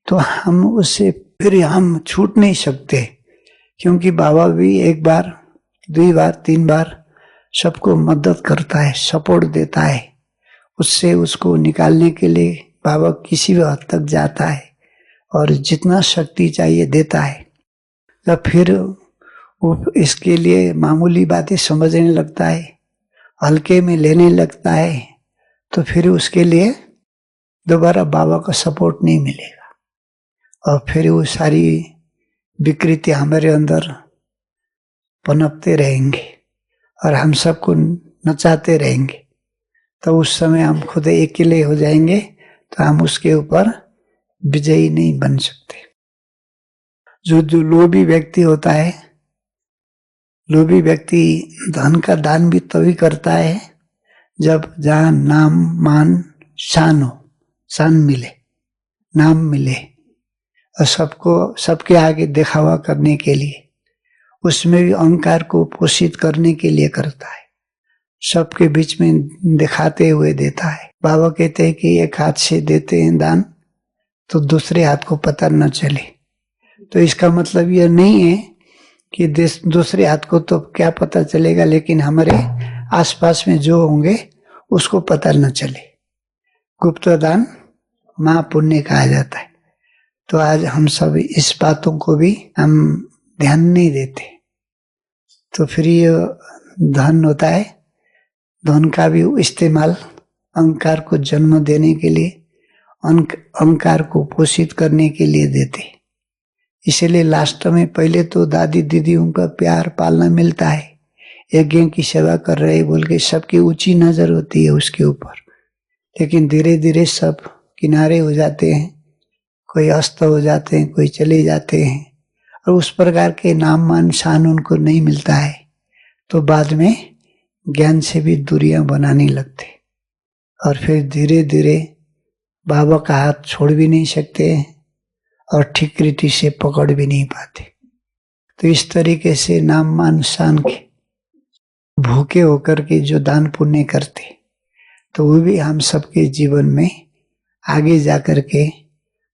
तो हम उससे फिर हम छूट नहीं सकते, क्योंकि बाबा भी एक बार, 2 बार, 3 बार सबको मदद करता है, सपोर्ट देता है। उससे उसको निकालने के लिए बाबा किसी भी हद तक जाता है और जितना शक्ति चाहिए देता है। तब फिर वो इसके लिए मामूली बातें समझने लगता है, हल्के में लेने लगता है, तो फिर उसके लिए दोबारा बाबा का सपोर्ट नहीं मिलेगा और फिर वो सारी विकृति हमारे अंदर पनपते रहेंगे और हम सबको नचाते रहेंगे। तो उस समय हम खुद अकेले हो जाएंगे, तो हम उसके ऊपर विजयी नहीं बन सकते। जो लोभी व्यक्ति होता है, लोभी व्यक्ति धन का दान भी तभी करता है जब जहाँ नाम, मान, शान हो, शान मिले, नाम मिले, और सबको, सबके आगे दिखावा करने के लिए, उसमें भी अहंकार को पोषित करने के लिए करता है, सबके बीच में दिखाते हुए देता है। बाबा कहते हैं कि एक हाथ से देते हैं दान तो दूसरे हाथ को पता न चले। तो इसका मतलब यह नहीं है कि दूसरे हाथ को तो क्या पता चलेगा, लेकिन हमारे आसपास में जो होंगे उसको पता न चले। गुप्त दान महापुण्य कहा जाता है। तो आज हम सब इस बातों को भी हम ध्यान नहीं देते। तो फिर ये धन होता है, धन का भी इस्तेमाल अहंकार को जन्म देने के लिए, अहंकार को पोषित करने के लिए देते। इसलिए लास्ट में पहले तो दादी दीदियों का प्यार पालना मिलता है, यज्ञ की सेवा कर रहे बोल के सबकी ऊंची नजर होती है उसके ऊपर। लेकिन धीरे धीरे सब किनारे हो जाते हैं, कोई अस्त हो जाते हैं, कोई चले जाते हैं, और उस प्रकार के नाम, मान, शान उनको नहीं मिलता है। तो बाद में ज्ञान से भी दूरियां बनाने लगते और फिर धीरे धीरे बाबा का हाथ छोड़ भी नहीं सकते और ठीक रीति से पकड़ भी नहीं पाते। तो इस तरीके से नाम, मान, शान के भूखे होकर के जो दान पुण्य करते, तो वो भी हम सबके जीवन में आगे जाकर के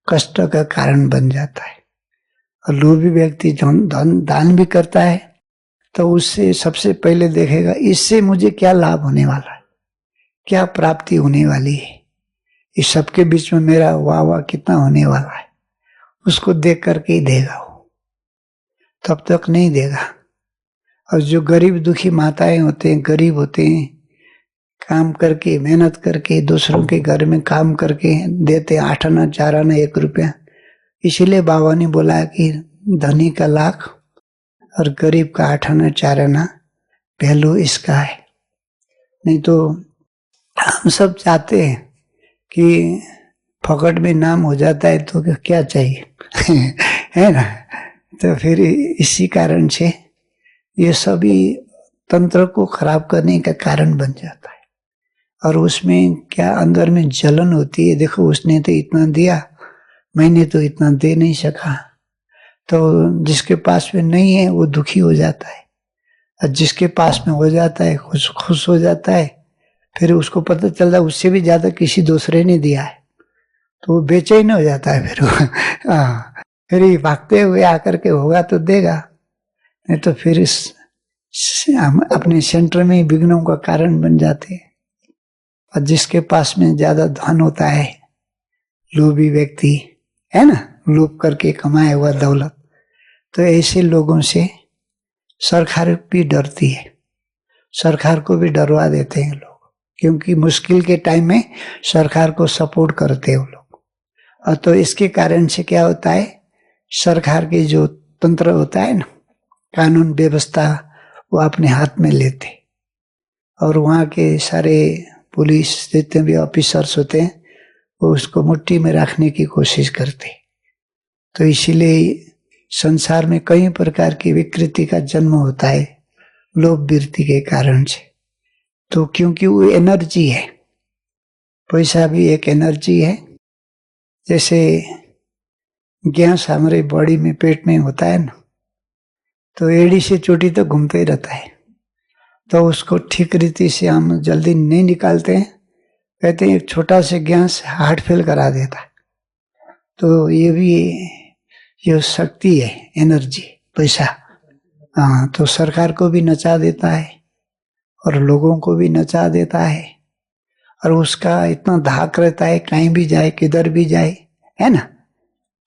कष्ट का कारण बन जाता है। और लोभी व्यक्ति धन दान भी करता है तो उससे सबसे पहले देखेगा इससे मुझे क्या लाभ होने वाला है, क्या प्राप्ति होने वाली है, इस सबके बीच में मेरा वाह वाह कितना होने वाला है, उसको देख करके ही देगा वो। तब तक नहीं देगा। और जो गरीब दुखी माताएं होते हैं, गरीब होते हैं, काम करके मेहनत करके दूसरों के घर में काम करके देते 8 आना 4 आना 1 रुपया, इसीलिए बाबा ने बोला कि धनी का लाख और गरीब का 8 आना 4 आना पहलू इसका है। नहीं तो हम सब चाहते हैं कि फकट में नाम हो जाता है तो क्या चाहिए है ना। तो फिर इसी कारण से ये सभी तंत्र को खराब करने का कारण बन जाता है। और उसमें क्या अंदर में जलन होती है, देखो उसने तो इतना दिया, मैंने तो इतना दे नहीं सका। तो जिसके पास में नहीं है वो दुखी हो जाता है, और जिसके पास में हो जाता है खुश हो जाता है। फिर उसको पता चलता है उससे भी ज्यादा किसी दूसरे ने दिया है, तो वो बेचैन हो जाता है। फिर फिर ये भागते हुए आकर के होगा तो देगा, नहीं तो फिर हम अपने सेंटर में विघ्नों का कारण बन जाते हैं। और जिसके पास में ज्यादा धन होता है, लोभी व्यक्ति है ना, लोभ करके कमाया हुआ दौलत, तो ऐसे लोगों से सरकार भी डरती है, सरकार को भी डरवा देते हैं लोग, क्योंकि मुश्किल के टाइम में सरकार को सपोर्ट करते हैं वो लोग। और तो इसके कारण से क्या होता है, सरकार के जो तंत्र होता है ना, कानून व्यवस्था, वो अपने हाथ में लेते, और वहाँ के सारे पुलिस जितने भी ऑफिसर्स होते हैं वो उसको मुट्ठी में रखने की कोशिश करते। तो इसीलिए संसार में कई प्रकार की विकृति का जन्म होता है लोभ वृत्ति के कारण से। तो क्योंकि वो एनर्जी है, पैसा भी एक एनर्जी है। जैसे गैस हमारे बॉडी में पेट में होता है ना, तो एड़ी से चोटी तो घूमते ही रहता है, तो उसको ठीक रीति से हम जल्दी नहीं निकालते हैं। कहते हैं एक छोटा सा गैस हार्ट फेल करा देता है। तो ये भी ये शक्ति है, एनर्जी, पैसा। हाँ, तो सरकार को भी नचा देता है और लोगों को भी नचा देता है, और उसका इतना धाक रहता है कहीं भी जाए, किधर भी जाए, है ना।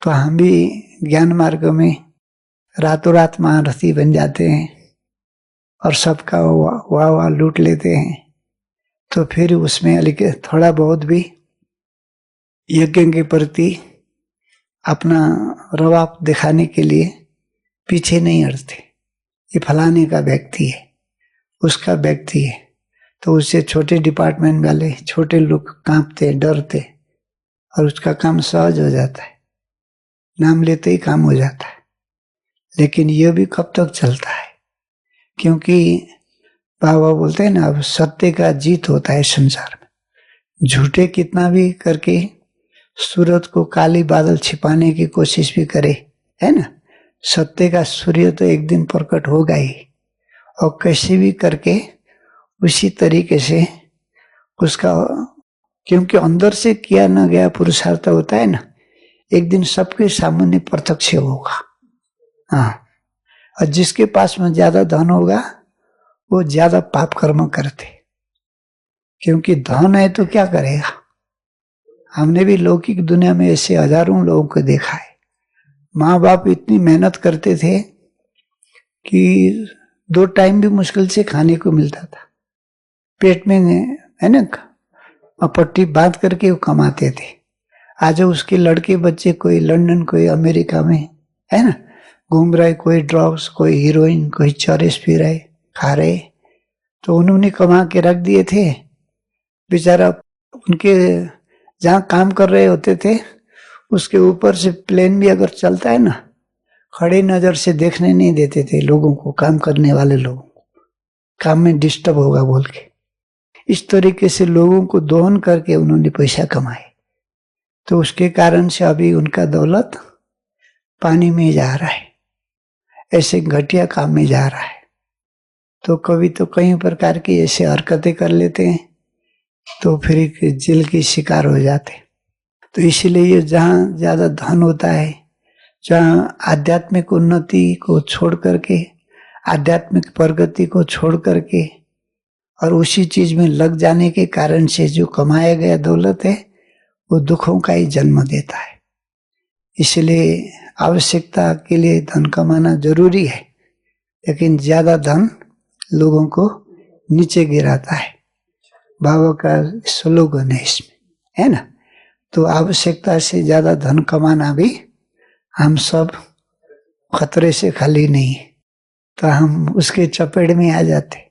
तो हम भी ज्ञान मार्ग में रातों रात महारथी बन जाते हैं और सबका वाह वाह लूट लेते हैं। तो फिर उसमें थोड़ा बहुत भी यज्ञ के प्रति अपना रवाब दिखाने के लिए पीछे नहीं हटते। ये फलाने का व्यक्ति है, उसका व्यक्ति है, तो उससे छोटे डिपार्टमेंट वाले छोटे लोग कांपते, डरते, और उसका काम सहज हो जाता है, नाम लेते ही काम हो जाता है। लेकिन यह भी कब तक चलता है, क्योंकि बाबा बोलते हैं ना, अब सत्य का जीत होता है संसार में। झूठे कितना भी करके सूरज को काली बादल छिपाने की कोशिश भी करे, है ना, सत्य का सूर्य तो एक दिन प्रकट होगा ही। और कैसे भी करके उसी तरीके से उसका, क्योंकि अंदर से किया न गया पुरुषार्थ होता है ना, एक दिन सबके सामने प्रत्यक्ष होगा। हाँ, और जिसके पास में ज्यादा धन होगा वो ज्यादा पाप कर्म करते, क्योंकि धन है तो क्या करेगा। हमने भी लौकिक दुनिया में ऐसे हजारों लोगों को देखा है, माँ बाप इतनी मेहनत करते थे कि 2 टाइम भी मुश्किल से खाने को मिलता था, पेट में है ना, पट्टी बांध करके वो कमाते थे। आज उसके लड़के बच्चे कोई लंदन, कोई अमेरिका में, है ना, घूम रहे, कोई ड्रग्स, कोई हीरोइन, कोई चरस पी रहे, खा रहे। तो उन्होंने कमा के रख दिए थे, बेचारा उनके जहाँ काम कर रहे होते थे उसके ऊपर से प्लेन भी अगर चलता है ना, खड़े नजर से देखने नहीं देते थे लोगों को, काम करने वाले लोगों को, काम में डिस्टर्ब होगा बोल के। इस तरीके से लोगों को दोहन करके उन्होंने पैसा कमाए। तो उसके कारण से अभी उनका दौलत पानी में जा रहा है, ऐसे घटिया काम में जा रहा है। तो कभी तो कई प्रकार की ऐसे हरकतें कर लेते हैं, तो फिर जेल की शिकार हो जाते। तो इसीलिए जहाँ ज्यादा धन होता है, जहाँ आध्यात्मिक उन्नति को छोड़ करके, आध्यात्मिक प्रगति को छोड़ करके और उसी चीज में लग जाने के कारण से जो कमाया गया दौलत है वो दुखों का ही जन्म देता है। इसलिए आवश्यकता के लिए धन कमाना जरूरी है, लेकिन ज्यादा धन लोगों को नीचे गिराता है। बाबा का स्लोगन है इसमें, है ना। तो आवश्यकता से ज्यादा धन कमाना भी हम सब खतरे से खाली नहीं है, तो हम उसके चपेट में आ जाते।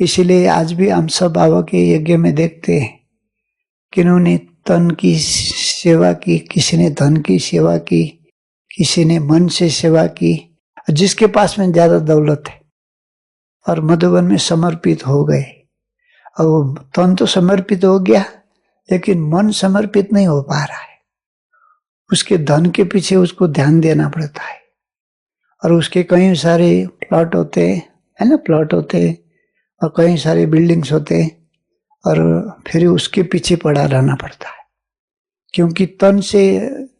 इसलिए आज भी हम सब बाबा के यज्ञ में देखते हैं कि उन्होंने तन की सेवा की, किसी ने धन की सेवा की, किसी ने मन से सेवा की। जिसके पास में ज्यादा दौलत है और मधुबन में समर्पित हो गए, और तन तो समर्पित हो गया लेकिन मन समर्पित नहीं हो पा रहा है। उसके धन के पीछे उसको ध्यान देना पड़ता है, और उसके कई सारे प्लॉट होते हैं, है ना, प्लॉट होते हैं और कई सारे बिल्डिंग्स होते हैं, और फिर उसके पीछे पड़ा रहना पड़ता है, क्योंकि तन से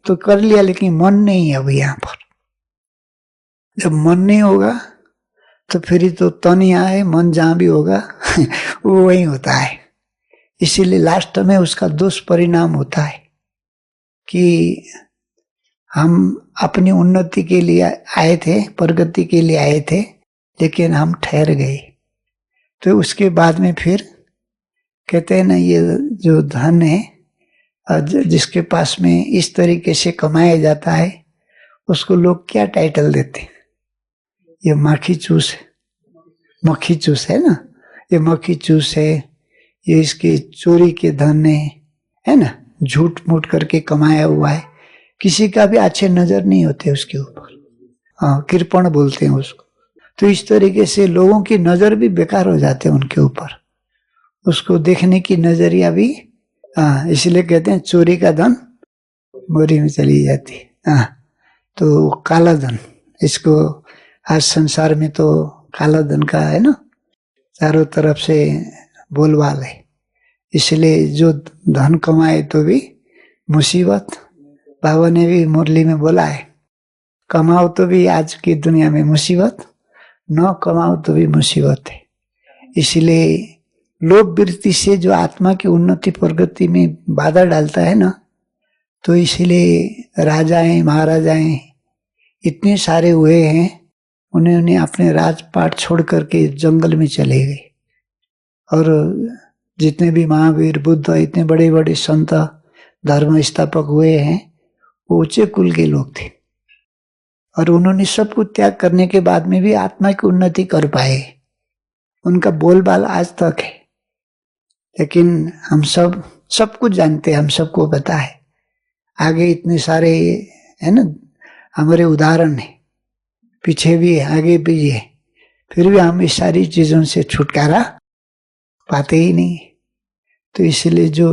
तो कर लिया लेकिन मन नहीं है अभी यहाँ पर। जब मन नहीं होगा तो फिर तो तन यहाँ है, मन जहाँ भी होगा वो वही होता है। इसीलिए लास्ट में उसका दुष्परिणाम होता है कि हम अपनी उन्नति के लिए आए थे, प्रगति के लिए आए थे, लेकिन हम ठहर गए। तो उसके बाद में फिर कहते हैं ना, ये जो धन है जिसके पास में इस तरीके से कमाया जाता है उसको लोग क्या टाइटल देते हैं? ये मक्खी चूस है, मक्खी चूस है ना, ये मक्खी चूस है, ये इसके चोरी के धन है ना, झूठ मूठ करके कमाया हुआ है। किसी का भी अच्छे नजर नहीं होते उसके ऊपर, हाँ, कृपण बोलते हैं उसको। तो इस तरीके से लोगों की नजर भी बेकार हो जाते हैं उनके ऊपर, उसको देखने की नजरिया भी, हाँ, इसलिए कहते हैं चोरी का धन मोरी में चली जाती है। हाँ, तो काला धन, इसको आज संसार में तो काला धन का है ना, चारों तरफ से बोलबाल है। इसलिए जो धन कमाए तो भी मुसीबत, बाबा ने भी मुरली में बोला है, कमाओ तो भी आज की दुनिया में मुसीबत, न कमाओ तो भी मुसीबत है। इसलिए लोभ वृत्ति से जो आत्मा की उन्नति प्रगति में बाधा डालता है ना, तो इसलिए राजाएं महाराजाएं इतने सारे हुए हैं, उन्होंने अपने राजपाट छोड़ करके जंगल में चले गए। और जितने भी महावीर बुद्ध इतने बड़े बड़े संत धर्म स्थापक हुए हैं वो ऊंचे कुल के लोग थे, और उन्होंने सब कुछ त्याग करने के बाद में भी आत्मा की उन्नति कर पाए। उनका बोलबाल आज तक है। लेकिन हम सब कुछ जानते हैं, हम सबको पता है, आगे इतने सारे है ना हमारे उदाहरण है, पीछे भी है, आगे भी है, फिर भी हम इस सारी चीजों से छुटकारा पाते ही नहीं। तो इसलिए जो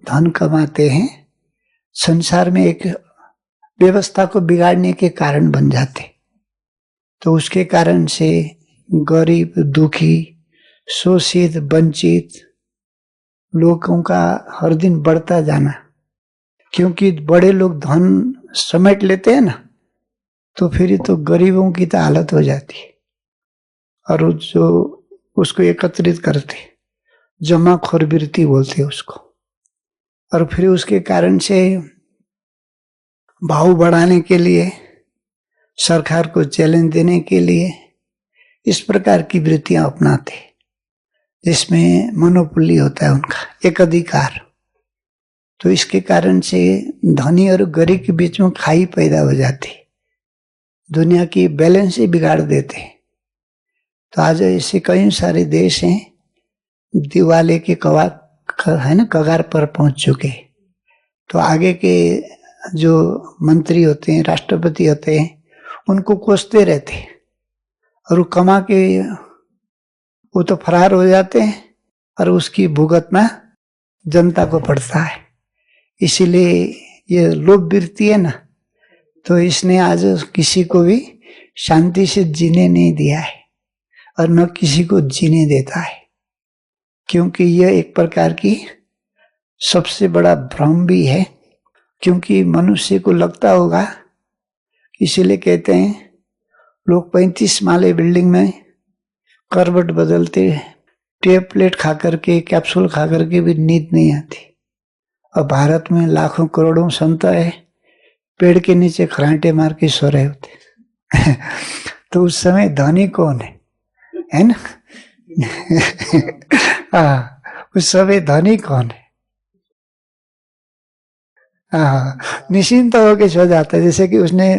धन कमाते हैं संसार में एक व्यवस्था को बिगाड़ने के कारण बन जाते, तो उसके कारण से गरीब दुखी शोषित वंचित लोगों का हर दिन बढ़ता जाना, क्योंकि बड़े लोग धन समेट लेते हैं ना, तो फिर तो गरीबों की तो हालत हो जाती है। और जो उसको एकत्रित करते, जमाखोर वृत्ति बोलते उसको, और फिर उसके कारण से भाव बढ़ाने के लिए, सरकार को चैलेंज देने के लिए इस प्रकार की वृत्तियां अपनाते, जिसमें मोनोपोली होता है उनका, एक अधिकार। तो इसके कारण से धनी और गरीब के बीच में खाई पैदा हो जाती, दुनिया की बैलेंस ही बिगाड़ देते। तो आज ऐसे कई सारे देश हैं दिवाले के कगार पर पहुंच चुके। तो आगे के जो मंत्री होते हैं, राष्ट्रपति होते हैं, उनको कोसते रहते, और वो कमा के वो तो फरार हो जाते हैं, और उसकी भुगतना जनता को पड़ता है। इसीलिए ये लोभ वृत्ति है ना, तो इसने आज किसी को भी शांति से जीने नहीं दिया है, और न किसी को जीने देता है, क्योंकि यह एक प्रकार की सबसे बड़ा भ्रम भी है। क्योंकि मनुष्य को लगता होगा, इसीलिए कहते हैं लोग 35 माले बिल्डिंग में करवट बदलते, टेबलेट खा करके, कैप्सूल खा करके भी नींद नहीं आती। और भारत में लाखों करोड़ों संत है, पेड़ के नीचे खरांटे मार के सो रहे होते तो उस समय धनी कौन है ना? उस समय धनी कौन है? निश्चिंत होके सो जाता है, जैसे कि उसने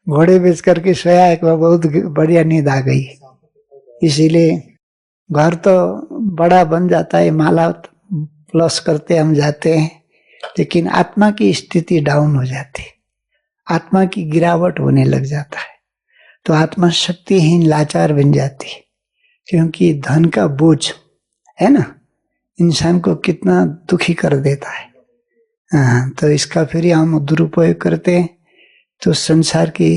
घोड़े बेच करके सोया, एक बार बहुत बढ़िया नींद आ गई। इसीलिए घर तो बड़ा बन जाता है, माला प्लस करते हम जाते हैं, लेकिन आत्मा की स्थिति डाउन हो जाती है, आत्मा की गिरावट होने लग जाता है, तो आत्मा शक्तिहीन लाचार बन जाती है। क्योंकि धन का बोझ है ना, इंसान को कितना दुखी कर देता है। तो इसका फिर हम दुरुपयोग करते हैं तो संसार की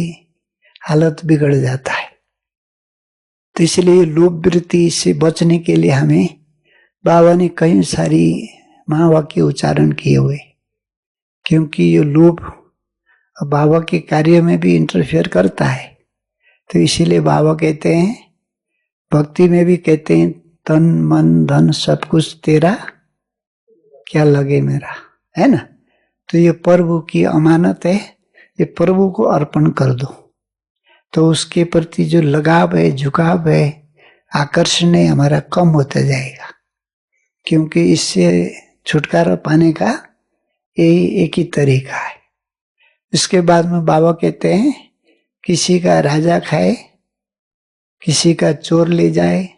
हालत बिगड़ जाता है। तो इसलिए लोभ वृत्ति से बचने के लिए हमें बाबा ने कई सारी महावाक्य उच्चारण किए हुए, क्योंकि ये लोभ बाबा के कार्य में भी इंटरफेयर करता है। तो इसीलिए बाबा कहते हैं, भक्ति में भी कहते हैं, तन मन धन सब कुछ तेरा, क्या लगे मेरा, है ना। तो ये प्रभु की अमानत है, ये प्रभु को अर्पण कर दो, तो उसके प्रति जो लगाव है, झुकाव है, आकर्षण है, हमारा कम होता जाएगा। क्योंकि इससे छुटकारा पाने का यही एक ही तरीका है। इसके बाद में बाबा कहते हैं, किसी का राजा खाए, किसी का चोर ले जाए,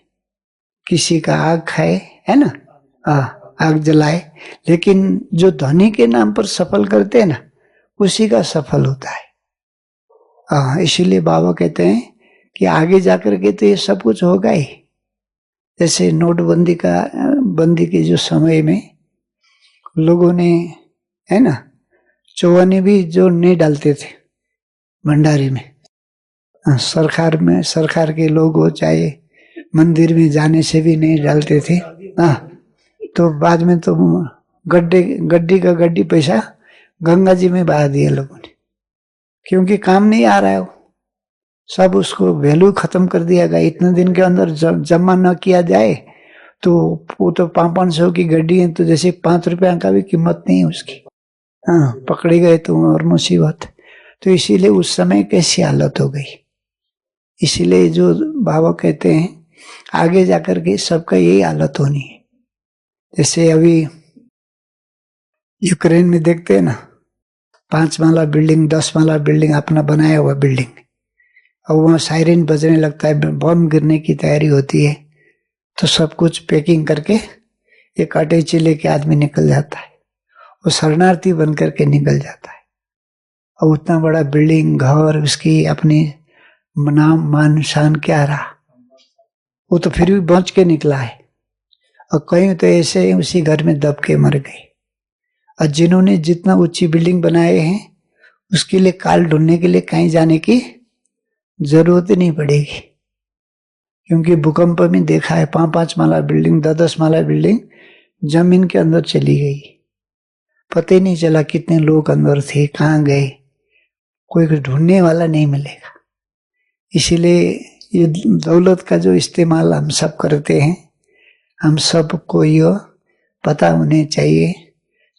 किसी का आग खाए, है ना, आग जलाए, लेकिन जो धनी के नाम पर सफल करते हैं ना, उसी का सफल होता है। इसीलिए बाबा कहते हैं कि आगे जाकर के तो ये सब कुछ होगा ही। जैसे नोटबंदी बंदी के जो समय में लोगों ने, है ना, चौवन्नी भी जो नहीं डालते थे भंडारे में, सरकार के लोग हो चाहे मंदिर में जाने से भी नहीं डालते थे। तो बाद में तो गड्डी पैसा गंगा जी में बहा दिया लोगों ने, क्योंकि काम नहीं आ रहा है, वो सब उसको वैल्यू खत्म कर दिया गया। इतने दिन के अंदर जमा न किया जाए तो वो तो 500 की गड्डी है, तो जैसे 5 रुपया का भी कीमत नहीं है उसकी। पकड़े गए तो और मुसीबत। तो इसीलिए उस समय कैसी हालत हो गई। इसीलिए जो बाबा कहते हैं, आगे जाकर के सबका यही हालत होनी है। जैसे अभी यूक्रेन में देखते हैं ना, 5 माला बिल्डिंग, 10 माला बिल्डिंग, अपना बनाया हुआ बिल्डिंग, और वहाँ सायरन बजने लगता है, बम गिरने की तैयारी होती है, तो सब कुछ पैकिंग करके एक अटैची लेके आदमी निकल जाता है, वो शरणार्थी बन करके निकल जाता है। और उतना बड़ा बिल्डिंग, घर, उसकी अपनी नाम मान शान क्या रहा, वो तो फिर भी बच के निकला है। और कई तो ऐसे उसी घर में दब के मर गए। और जिन्होंने जितना ऊंची बिल्डिंग बनाए हैं, उसके लिए काल ढूंढने के लिए कहीं जाने की जरूरत नहीं पड़ेगी। क्योंकि भूकंप में देखा है, 5-5 माला बिल्डिंग, 10-10 माला बिल्डिंग जमीन के अंदर चली गई, पता ही नहीं चला कितने लोग अंदर थे, कहाँ गए, कोई ढूंढने वाला नहीं मिलेगा। इसीलिए ये दौलत का जो इस्तेमाल हम सब करते हैं, हम सबको ये पता होने चाहिए,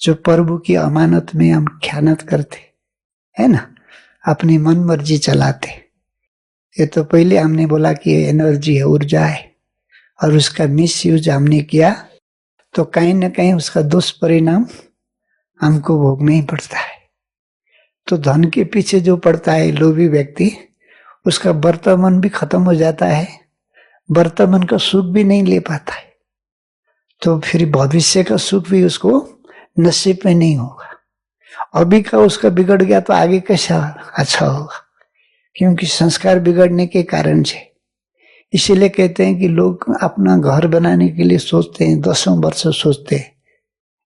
जो प्रभु की अमानत में हम ख्यानत करते, है ना, अपनी मन मर्जी चलाते। ये तो पहले हमने बोला कि एनर्जी है, ऊर्जा है, और उसका मिस यूज हमने किया तो कहीं ना कहीं उसका दुष्परिणाम हमको भोगना ही पड़ता है। तो धन के पीछे जो पड़ता है लोभी व्यक्ति, उसका वर्तमान भी खत्म हो जाता है, वर्तमान का सुख भी नहीं ले पाता है, तो फिर भविष्य का सुख भी उसको नसीब में नहीं होगा। अभी का उसका बिगड़ गया तो आगे कैसा अच्छा होगा, क्योंकि संस्कार बिगड़ने के कारण से। इसीलिए कहते हैं कि लोग अपना घर बनाने के लिए सोचते हैं, 10 वर्ष सोचते हैं,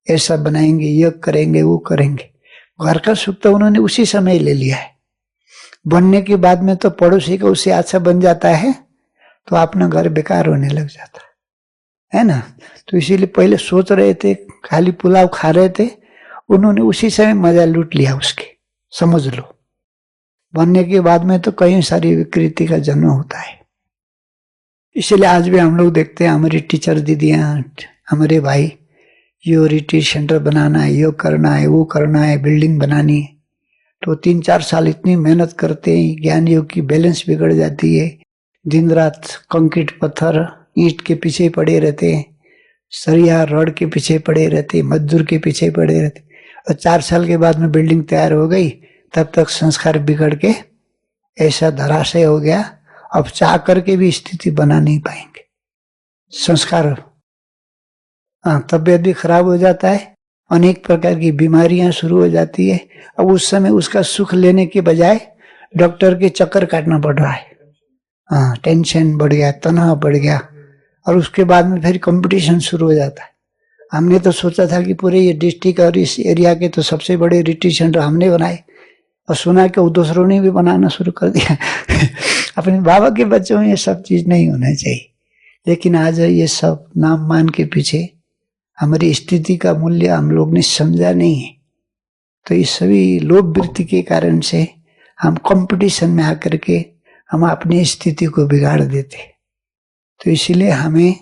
ऐसा बनाएंगे, ये करेंगे, वो करेंगे। घर का सुख तो उन्होंने उसी समय ले लिया है, बनने के बाद में तो पड़ोसी का उससे अच्छा बन जाता है, तो अपना घर बेकार होने लग जाता है ना। तो इसीलिए पहले सोच रहे थे, खाली पुलाव खा रहे थे, उन्होंने उसी समय मजा लूट लिया उसके, समझ लो। बनने के बाद में तो कई सारी विकृति का जन्म होता है। इसलिए आज भी हम लोग देखते हैं, हमारी टीचर दीदियां, हमारे भाई, यो रिट्रीट सेंटर बनाना है, यो करना है, वो करना है, बिल्डिंग बनानी है, तो 3-4 साल इतनी मेहनत करते हैं, ज्ञान योग की बैलेंस बिगड़ जाती है। दिन रात कंक्रीट पत्थर ईंट के पीछे पड़े रहते हैं, सरिया रॉड के पीछे पड़े रहते, मजदूर के पीछे पड़े रहते, और 4 साल के बाद में बिल्डिंग तैयार हो गई, तब तक संस्कार बिगड़ के ऐसा धराशय हो गया, अब चाह करके भी स्थिति बना नहीं पाएंगे। संस्कार, तबीयत भी खराब हो जाता है, अनेक प्रकार की बीमारियां शुरू हो जाती है। अब उस समय उसका सुख लेने के बजाय डॉक्टर के चक्कर काटना पड़ रहा है। टेंशन बढ़ गया, तनाव बढ़ गया, और उसके बाद में फिर कंपटीशन शुरू हो जाता है। हमने तो सोचा था कि पूरे ये डिस्ट्रिक्ट और इस एरिया के तो सबसे बड़े रिट्रीट सेंटर हमने बनाए, और सुना कि दूसरों ने भी बनाना शुरू कर दिया। अपने बाबा के बच्चों में ये सब चीज नहीं होना चाहिए। लेकिन आज ये सब नाम मान के पीछे हमारी स्थिति का मूल्य हम लोग ने समझा नहीं है। तो इस सभी लोभ वृत्ति के कारण से हम कंपटीशन में आकर के हम अपनी स्थिति को बिगाड़ देते। तो इसीलिए हमें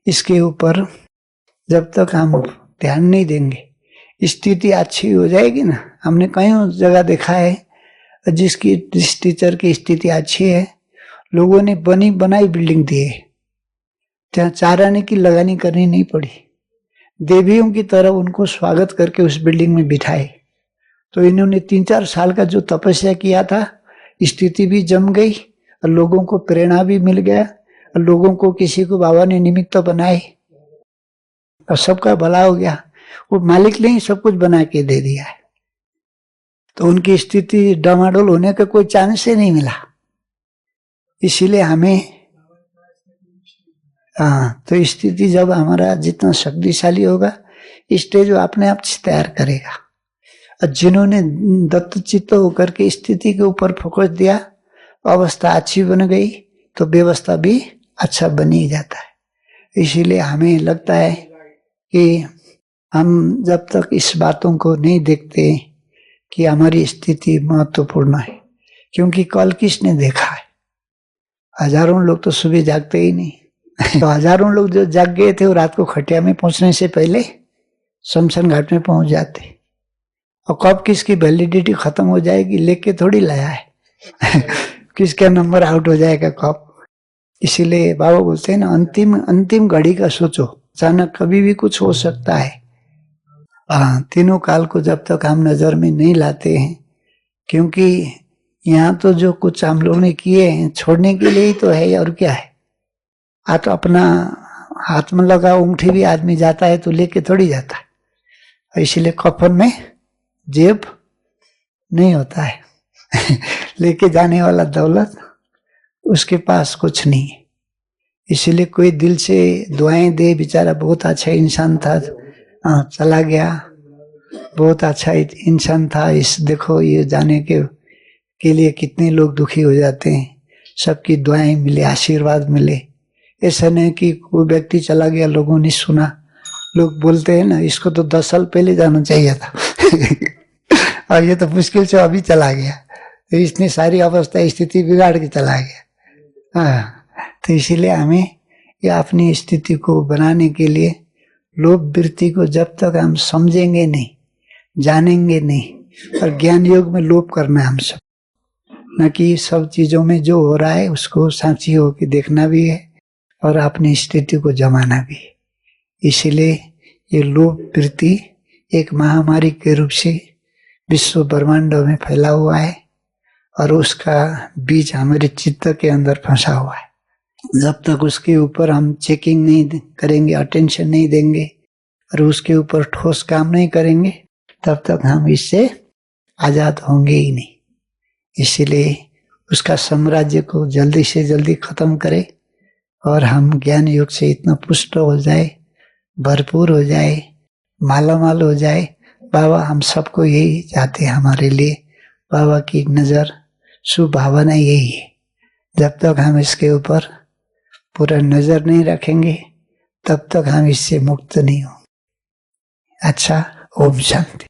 इसके ऊपर जब तक हम ध्यान नहीं देंगे, स्थिति अच्छी हो जाएगी ना। हमने कई जगह देखा है जिसकी जिस टीचर की स्थिति अच्छी है, लोगों ने बनी बनाई बिल्डिंग दी है, जहाँ चाराने की लगानी करनी नहीं पड़ी, देवियों की तरह उनको स्वागत करके उस बिल्डिंग में बिठाए। तो इन्होंने 3-4 साल का जो तपस्या किया था, स्थिति भी जम गई और लोगों को प्रेरणा भी मिल गया, और लोगों को किसी को बाबा ने निमित्त बनाए और सबका भला हो गया। वो मालिक ने ही सब कुछ बना के दे दिया है, तो उनकी स्थिति डामाडोल होने का कोई चांस ही नहीं मिला। इसीलिए हमें तो स्थिति जब हमारा जितना शक्तिशाली होगा, स्टेज वो अपने आप से तैयार करेगा। और जिन्होंने दत्तचित्त होकर के स्थिति के ऊपर फोकस दिया, अवस्था अच्छी बन गई, तो व्यवस्था भी अच्छा बन ही जाता है। इसीलिए हमें लगता है कि हम जब तक इस बातों को नहीं देखते कि हमारी स्थिति महत्वपूर्ण है, क्योंकि कल किसने देखा है, हजारों लोग तो सुबह जागते ही नहीं। तो हजारों लोग जो जाग गए थे वो रात को खटिया में पहुंचने से पहले शमशान घाट में पहुंच जाते। और कब किसकी वैलिडिटी खत्म हो जाएगी लेके थोड़ी लाया है। किसका नंबर आउट हो जाएगा कब। इसीलिए बाबा बोलते हैं ना, अंतिम घड़ी का सोचो, अचानक कभी भी कुछ हो सकता है। तीनों काल को जब तक हम नजर में नहीं लाते हैं, क्योंकि यहाँ तो जो कुछ हम लोगों ने किए हैं छोड़ने के लिए ही तो है, और क्या है। तो अपना हाथ में लगा अंगूठी भी आदमी जाता है तो लेके थोड़ी जाता है। इसीलिए कफन में जेब नहीं होता है। लेके जाने वाला दौलत उसके पास कुछ नहीं है। इसीलिए कोई दिल से दुआएं दे, बेचारा बहुत अच्छा इंसान था, चला गया, बहुत अच्छा इंसान था, इस देखो ये जाने के लिए कितने लोग दुखी हो जाते हैं। सबकी दुआएं मिले, आशीर्वाद मिले। ऐसा नहीं कि कोई व्यक्ति चला गया, लोगों ने सुना, लोग बोलते हैं ना, इसको तो 10 साल पहले जाना चाहिए था। और ये तो मुश्किल से अभी चला गया, तो इसने सारी अवस्था स्थिति बिगाड़ के चला गया। तो इसीलिए हमें ये अपनी स्थिति को बनाने के लिए लोभ वृत्ति को जब तक हम समझेंगे नहीं, जानेंगे नहीं, और ज्ञान योग में लोभ करना हम सब, न कि सब चीजों में जो हो रहा है उसको साक्षी होकर देखना भी है और अपनी स्थिति को जमाना भी है। इसीलिए ये लोभ वृत्ति एक महामारी के रूप से विश्व ब्रह्मांड में फैला हुआ है, और उसका बीज हमारे चित्त के अंदर फंसा हुआ है। जब तक उसके ऊपर हम चेकिंग नहीं करेंगे, अटेंशन नहीं देंगे, और उसके ऊपर ठोस काम नहीं करेंगे, तब तक हम इससे आजाद होंगे ही नहीं। इसीलिए उसका साम्राज्य को जल्दी से जल्दी खत्म करें, और हम ज्ञान योग से इतना पुष्ट हो जाए, भरपूर हो जाए, मालामाल हो जाए। बाबा हम सबको यही चाहते हैं हमारे लिए। बाबा की नजर शुभ भावना यही है। जब तक हम इसके ऊपर पूरा नजर नहीं रखेंगे, तब तक हम इससे मुक्त नहीं होंगे। अच्छा, ओम शांति।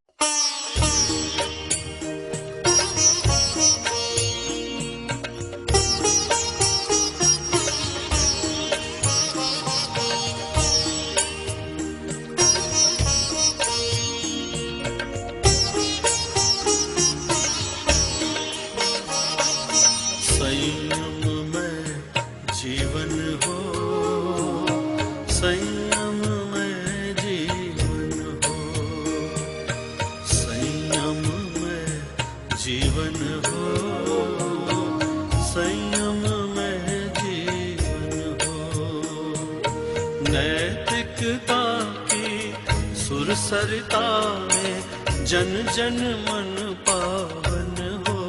मधुर सरिता में जन जन मन पावन हो,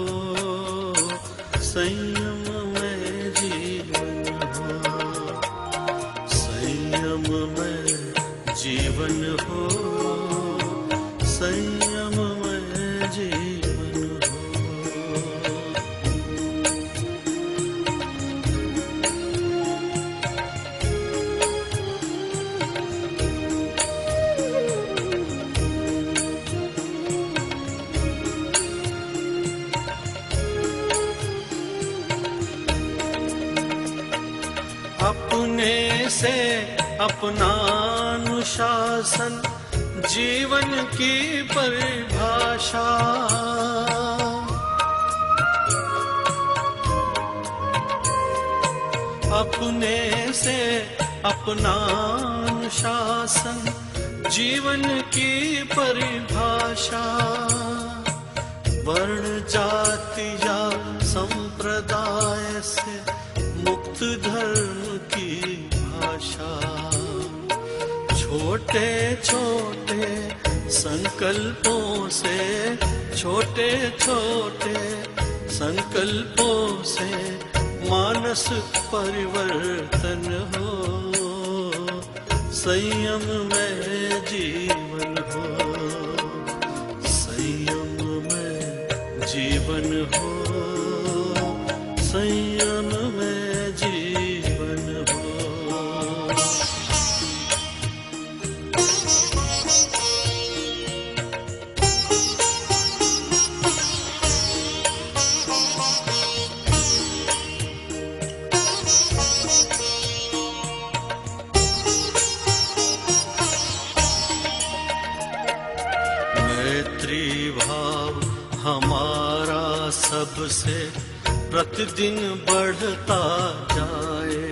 संयम में जीवन हो, संयम में जीवन हो, संयम में जीवन हो। अपने से अपना अनुशासन जीवन की परिभाषा, अपने से अपना अनुशासन जीवन की परिभाषा, वर्ण जाति या संप्रदाय से मुक्त धर्म की भाषा, छोटे छोटे संकल्पों से, छोटे छोटे संकल्पों से मानस परिवर्तन हो, संयम में जीवन हो, संयम में जीवन हो, संयम में जीवन हो। मैत्री भाव हमारा सबसे प्रतिदिन बढ़ता जाए,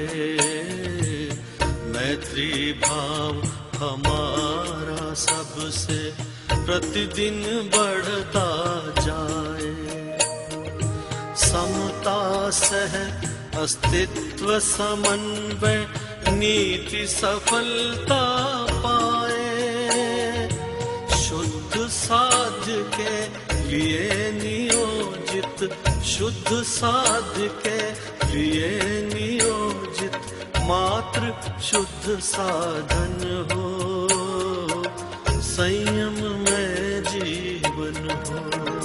मैत्री भाव हमारा सबसे प्रतिदिन बढ़ता जाए, समता सह अस्तित्व समन्वय नीति सफलता पाए, शुद्ध साध्य के लिए नियोजित, शुद्ध साध्य के लिए नियोजित मात्र शुद्ध साधन हो, संयम में जीवन हो।